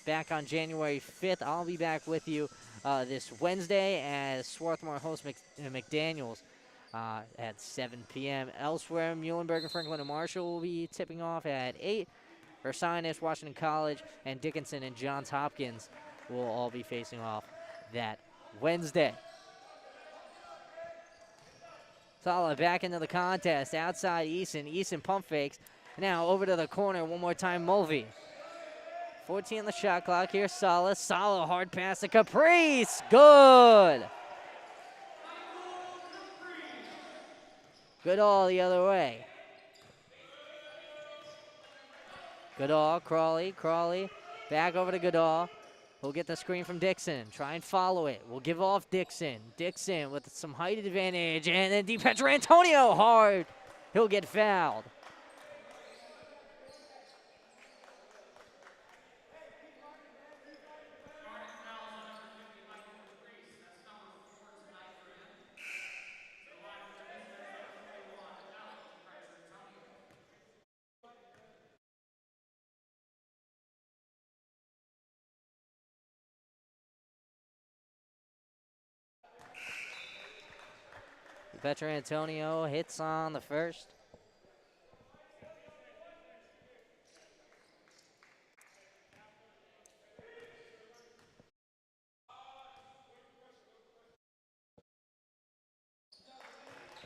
Back on January 5th, I'll be back with you this Wednesday as Swarthmore hosts McDaniels at 7 p.m. Elsewhere, Muhlenberg and Franklin and Marshall will be tipping off at 8. Ursinus, Washington College, and Dickinson and Johns Hopkins will all be facing off that Wednesday. Sala back into the contest. Outside Eason. Eason pump fakes. Now over to the corner. One more time, Mulvey. 14 on the shot clock. Here's Sala. Sala hard pass to Caprice. Good. Goodall the other way. Goodall, Crawley. Back over to Goodall. We'll get the screen from Dixon. Try and follow it. We'll give off Dixon. Dixon with some height advantage. And then DiPietrantonio hard. He'll get fouled. DiPietrantonio hits on the first.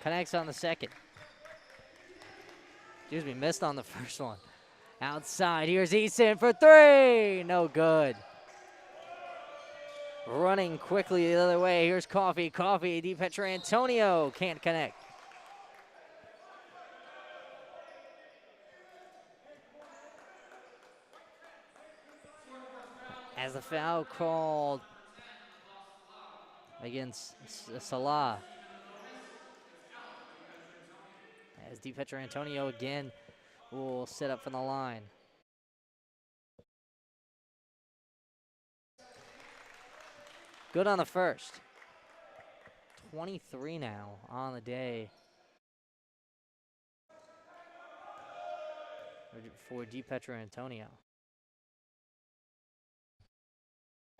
Connects on the second. Excuse me, missed on the first one. Outside, here's Easton for 3. No good. Running quickly the other way. Here's Coffee. DiPietrantonio can't connect. As the foul called against Salah. As DiPietrantonio again will sit up from the line. Good on the first. 23 now on the day for DiPietrantonio.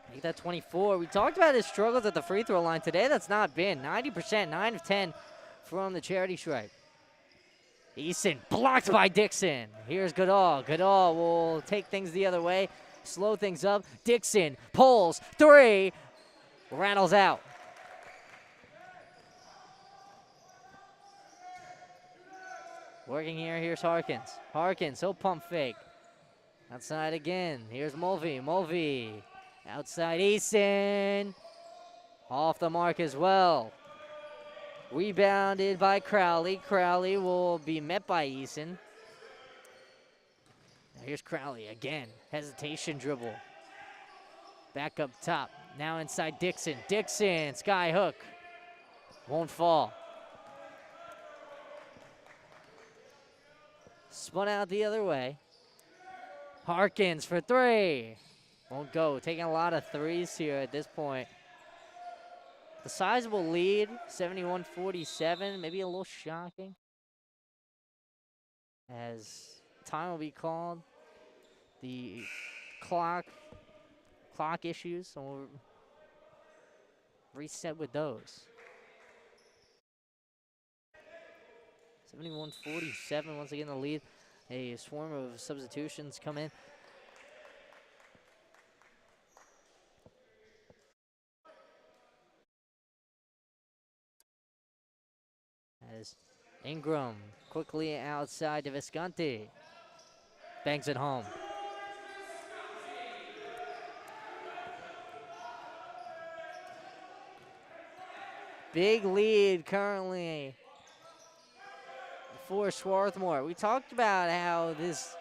Make that 24. We talked about his struggles at the free throw line today. That's not been 90%, 9 of 10 from the charity stripe. Easton blocked by Dixon. Here's Goodall. Goodall will take things the other way, slow things up. Dixon pulls 3. Rattles out. Working here, here's Harkins. He'll pump fake. Outside again, here's Mulvey. Outside Easton. Off the mark as well. Rebounded by Crowley. Crowley will be met by Easton. Now here's Crowley again. Hesitation dribble. Back up top. Now inside Dixon. Sky hook. Won't fall. Spun out the other way. Harkins for 3. Won't go. Taking a lot of threes here at this point. The sizable lead, 71-47, maybe a little shocking. As time will be called. The clock issues, so we'll reset with those. 71-47, once again the lead. A swarm of substitutions come in. as Ingram quickly outside to Visconti. Bangs it home. Big lead currently for Swarthmore. We talked about how this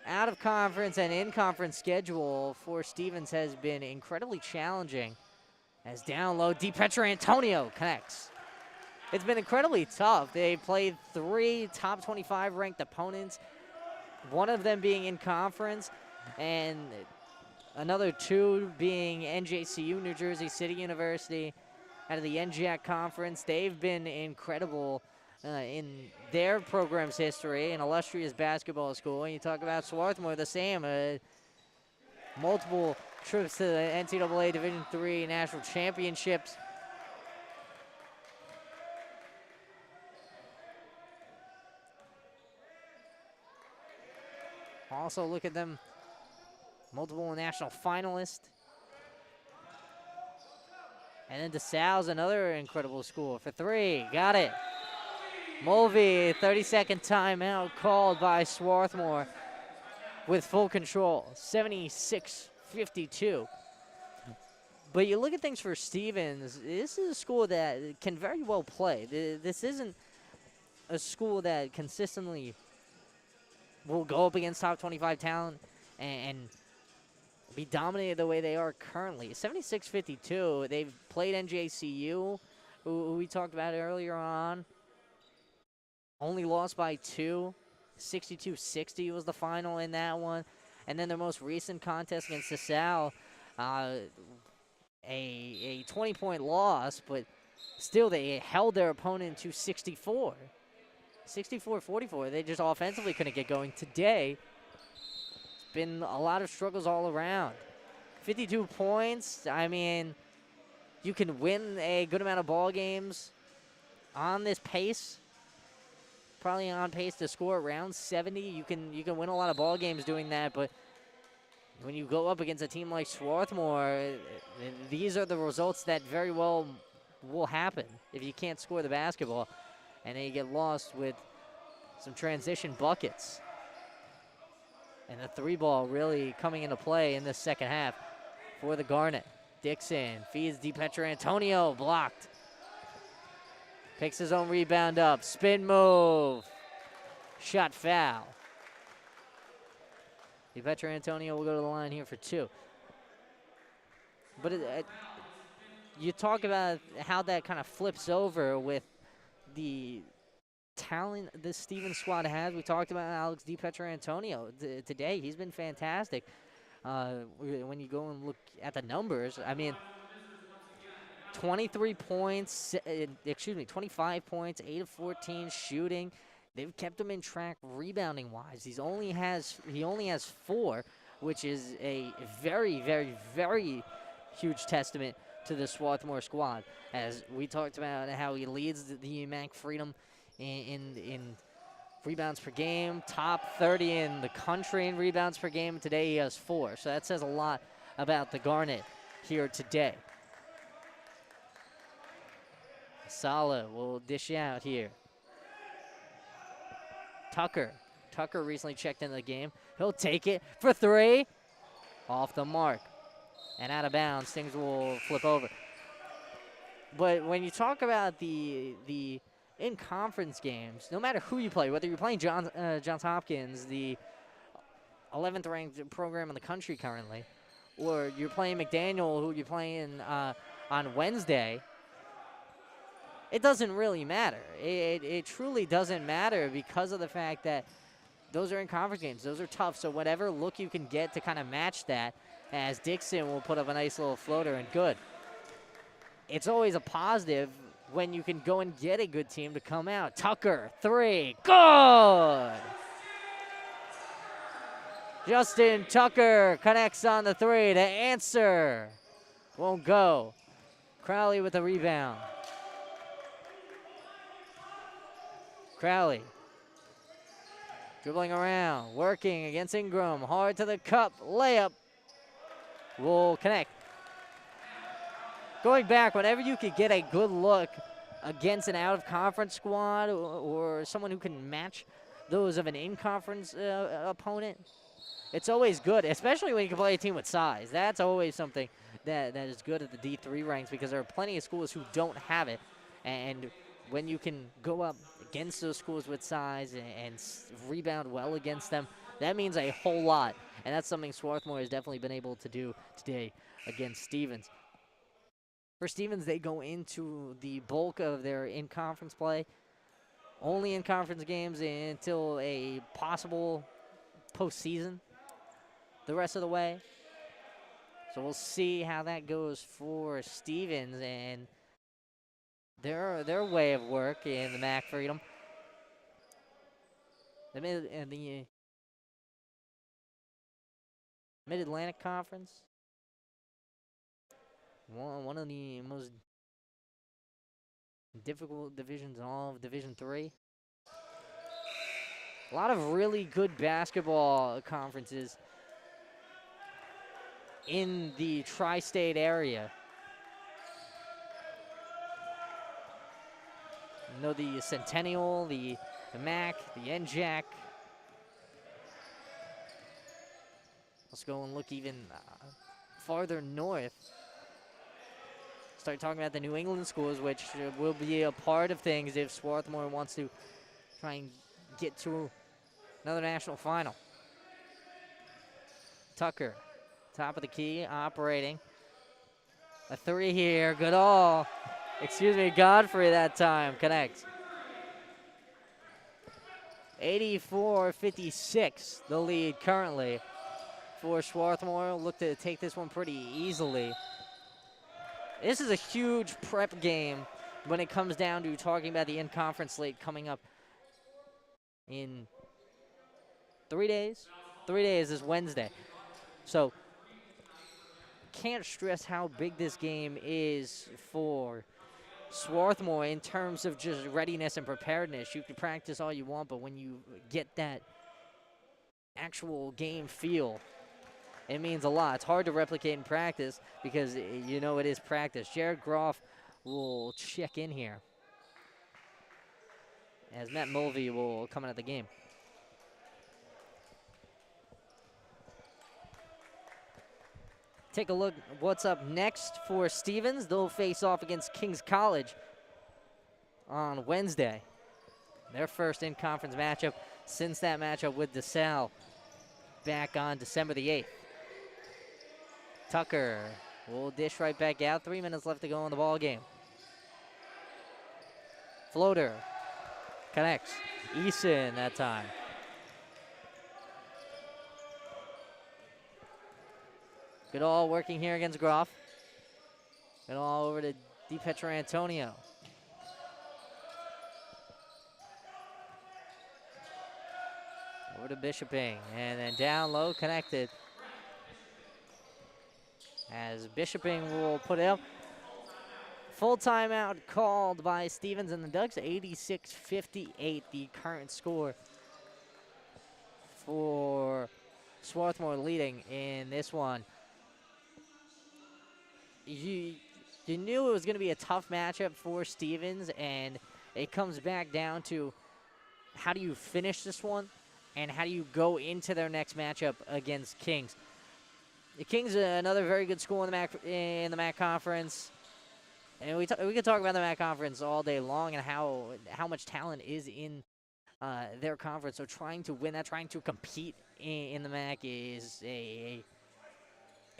out-of-conference and in-conference schedule for Stevens has been incredibly challenging. As down low, DiPietrantonio connects. It's been incredibly tough. They played 3 top 25 ranked opponents, one of them being in conference, and another 2 being NJCU, New Jersey City University, out of the NJAC conference. They've been incredible in their program's history, an illustrious basketball school. And you talk about Swarthmore, the same, multiple trips to the NCAA Division III National Championships. Also, look at them, multiple national finalists. And then DeSalle's another incredible school for 3. Got it. Mulvey, 30-second timeout called by Swarthmore with full control, 76-52. But you look at things for Stevens, this is a school that can very well play. This isn't a school that consistently will go up against top 25 talent and be dominated the way they are currently. 76-52, they've played NJCU, who we talked about earlier on. Only lost by 2. 62-60 was the final in that one. And then their most recent contest against DeSalle, a 20-point loss, but still they held their opponent to 64. 64-44. They just offensively couldn't get going. Today, it's been a lot of struggles all around. 52 points. I mean, you can win a good amount of ball games on this pace. Probably on pace to score around 70. You can win a lot of ball games doing that, but when you go up against a team like Swarthmore, these are the results that very well will happen if you can't score the basketball, and then you get lost with some transition buckets. And the 3-ball really coming into play in this second half for the Garnet. Dixon feeds DiPietrantonio, blocked. Picks his own rebound up. Spin move. Shot foul. DiPietrantonio will go to the line here for 2. But you talk about how that kind of flips over with the talent this Stevens squad has. We talked about Alex DiPietrantonio today. He's been fantastic. When you go and look at the numbers, I mean, 25 points, 8 of 14 shooting. They've kept him in track rebounding wise. He only has 4, which is a very, very, very huge testament to the Swarthmore squad. As we talked about how he leads the UMAC Freedom in rebounds per game, top 30 in the country in rebounds per game. Today he has 4, so that says a lot about the Garnet here today. Sala will dish out here. Tucker recently checked into the game. He'll take it for 3. Off the mark. And out of bounds. Things will flip over. But when you talk about the in-conference games, no matter who you play, whether you're playing Johns Hopkins, the 11th ranked program in the country currently, or you're playing McDaniel, who you're playing on Wednesday, it doesn't really matter. It truly doesn't matter because of the fact that those are in conference games. Those are tough. So whatever look you can get to kind of match that, as Dixon will put up a nice little floater and good. It's always a positive when you can go and get a good team to come out. Tucker, 3, good! Justin Tucker connects on the 3. The answer won't go. Crowley with the rebound. Crowley dribbling around, working against Ingram, hard to the cup, layup will connect. Going back, whenever you could get a good look against an out-of-conference squad or someone who can match those of an in-conference opponent, it's always good, especially when you can play a team with size. That's always something that is good at the D3 ranks because there are plenty of schools who don't have it. And when you can go up against those schools with size and rebound well against them, that means a whole lot. And that's something Swarthmore has definitely been able to do today against Stevens. For Stevens, they go into the bulk of their in-conference play, only in conference games until a possible postseason the rest of the way. So we'll see how that goes for Stevens and their way of work in the MAC Freedom. The Mid-Atlantic Conference, one of the most difficult divisions in all of Division III. A lot of really good basketball conferences in the tri-state area. You know, the Centennial, the MAC, the NJAC. Let's go and look even farther north. Start talking about the New England schools, which will be a part of things if Swarthmore wants to try and get to another national final. Tucker, top of the key, operating. A three here, Goodall. Excuse me, Godfrey that time, connects. 84-56, the lead currently for Swarthmore. Look to take this one pretty easily. This is a huge prep game when it comes down to talking about the in-conference slate coming up in 3 days. 3 days is Wednesday. So can't stress how big this game is for Swarthmore in terms of just readiness and preparedness. You can practice all you want, but when you get that actual game feel, it means a lot. It's hard to replicate in practice because you know it is practice. Jared Groff will check in here as Matt Mulvey will come out of the game. Take a look at what's up next for Stevens. They'll face off against Kings College on Wednesday. Their first in-conference matchup since that matchup with DeSalle back on December the 8th. Tucker will dish right back out. 3 minutes left to go in the ball game. Floater connects. Eason that time. Goodall working here against Groff. Goodall over to DiPietrantonio. Over to Bishoping, and then down low, connected. As Bishoping will put it up. Full timeout called by Stevens and the Ducks. 86-58, the current score for Swarthmore leading in this one. You knew it was going to be a tough matchup for Stevens, and it comes back down to how do you finish this one and how do you go into their next matchup against Kings. The Kings are another very good school in the MAC conference, and we could talk about the MAC conference all day long and how much talent is in their conference. So trying to win that, trying to compete in the MAC is a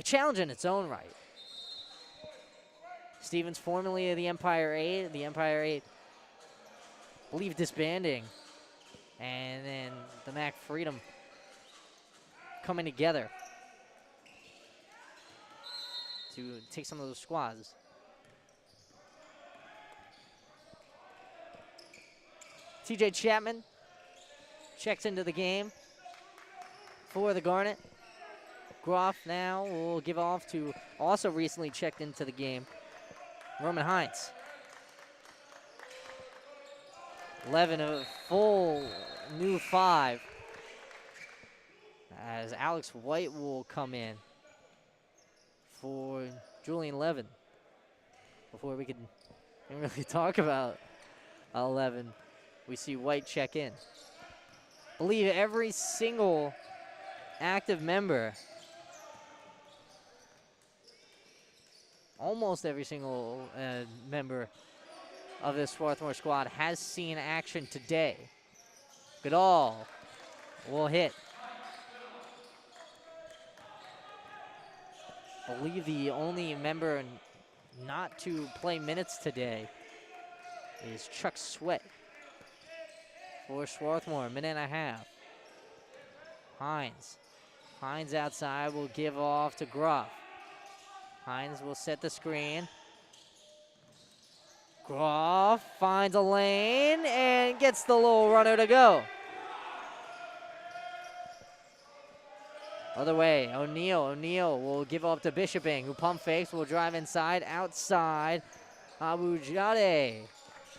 challenge in its own right. Stevens, formerly the Empire 8. The Empire 8, I believe, disbanding. And then the MAC Freedom coming together to take some of those squads. TJ Chapman checks into the game for the Garnet. Groff now will give off to also recently checked into the game, Roman Hines. 11, a full new 5. As Alex White will come in for Julian Levin before we can Can't really talk about 11. We see White check in. I believe every single active member, almost every single member of this Swarthmore squad has seen action today. Goodall will hit. I believe the only member not to play minutes today is Chuck Sweat for Swarthmore, minute and a half. Hines outside will give off to Gruff. Hines will set the screen. Gruff finds a lane and gets the little runner to go. Other way, O'Neal will give up to Bishoping, who pump fakes, will drive inside, outside. Abujade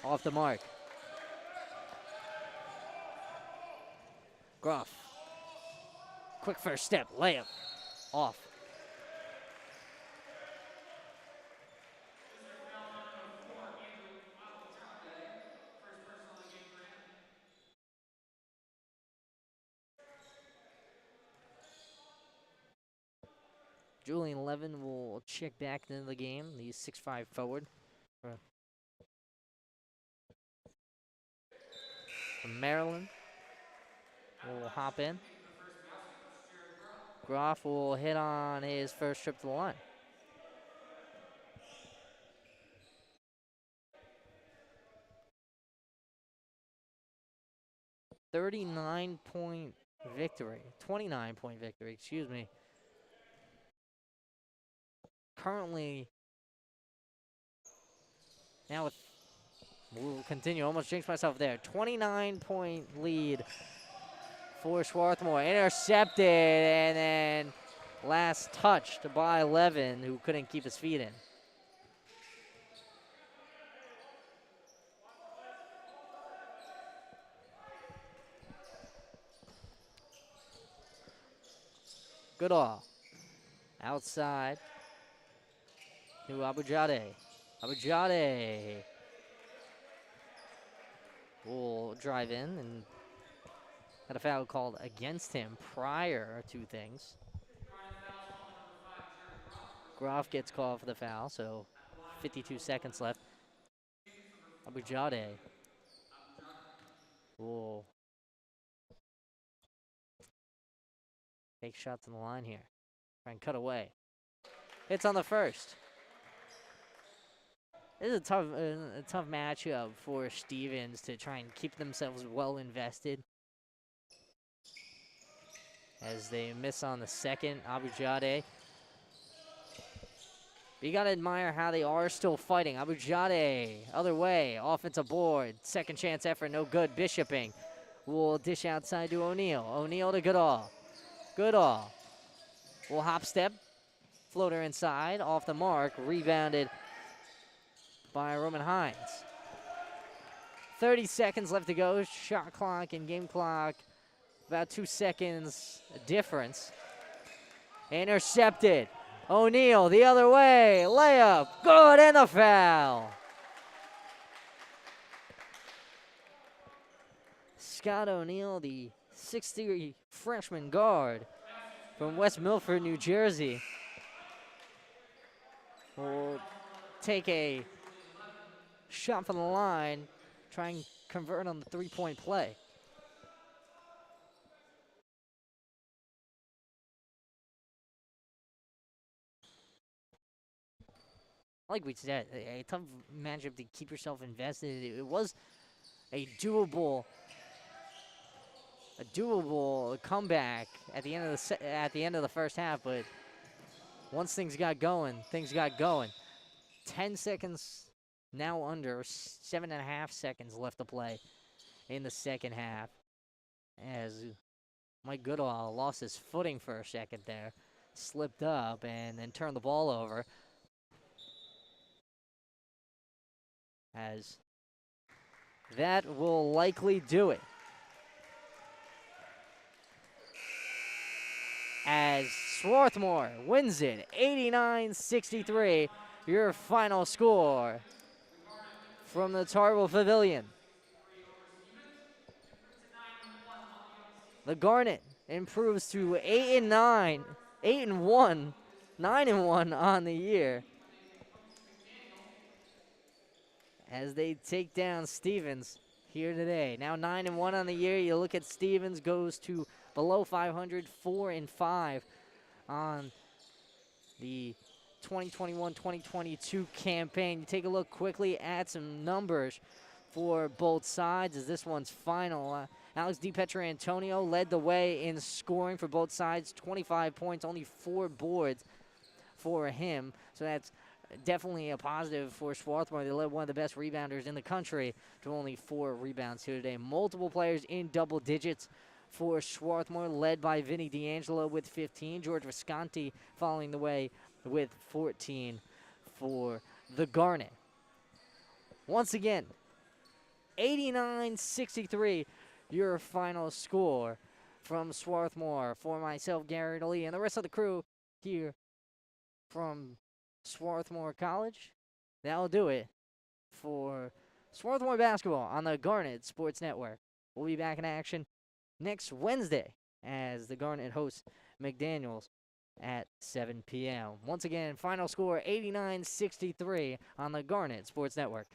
off the mark. Gruff, quick first step, layup, off. Julian Levin will check back into the game. He's 6'5" forward. From Maryland will hop in. Groff will hit on his first trip to the line. .29 victory, excuse me. Currently, now we'll continue, almost jinxed myself there. 29-point lead for Swarthmore. Intercepted, and then last touched by Levin, who couldn't keep his feet in. Goodall outside to Abujade. Abujade will drive in and had a foul called against him prior to things. Groff gets called for the foul, so 52 seconds left. Abujade will take shots on the line here. Try and cut away. Hits on the first. This is a tough matchup for Stevens to try and keep themselves well invested. As they miss on the second, Abujade. But you gotta admire how they are still fighting. Abujade, other way, offensive board. Second chance effort, no good. Bishoping will dish outside to O'Neal. O'Neal to Goodall. Goodall will hop step. Floater inside, off the mark, rebounded by Roman Hines. 30 seconds left to go. Shot clock and game clock, about 2 seconds difference. Intercepted. O'Neal the other way. Layup. Good, and the foul. Scott O'Neal, the 6'3" freshman guard from West Milford, New Jersey, will take a shot from the line, try and convert on the three-point play. Like we said, a tough matchup to keep yourself invested. It was a doable comeback at the end of the first half, but once things got going. 10 seconds now under, 7.5 seconds left to play in the second half, as Mike Goodall lost his footing for a second there, slipped up, and then turned the ball over. As that will likely do it. As Swarthmore wins it 89-63, your final score. from the Tarble Pavilion. The Garnet improves to 8-9, 8-1, 9-1 on the year as they take down Stevens here today. Now 9-1 on the year. You look at Stevens goes to below 500, 4-5 on the 2021-2022 campaign. You take a look quickly at some numbers for both sides as this one's final. Alex DiPietrantonio led the way in scoring for both sides, 25 points, only 4 boards for him. So that's definitely a positive for Swarthmore. They led one of the best rebounders in the country to only 4 rebounds here today. Multiple players in double digits for Swarthmore, led by Vinny D'Angelo with 15. George Visconti following the way with 14 for the Garnet. Once again, 89-63, your final score from Swarthmore. For myself, Gary Lee, and the rest of the crew here from Swarthmore College, that'll do it for Swarthmore basketball on the Garnet Sports Network. We'll be back in action next Wednesday as the Garnet hosts McDaniels at 7 p.m. Once again, final score 89-63 on the Garnet Sports Network.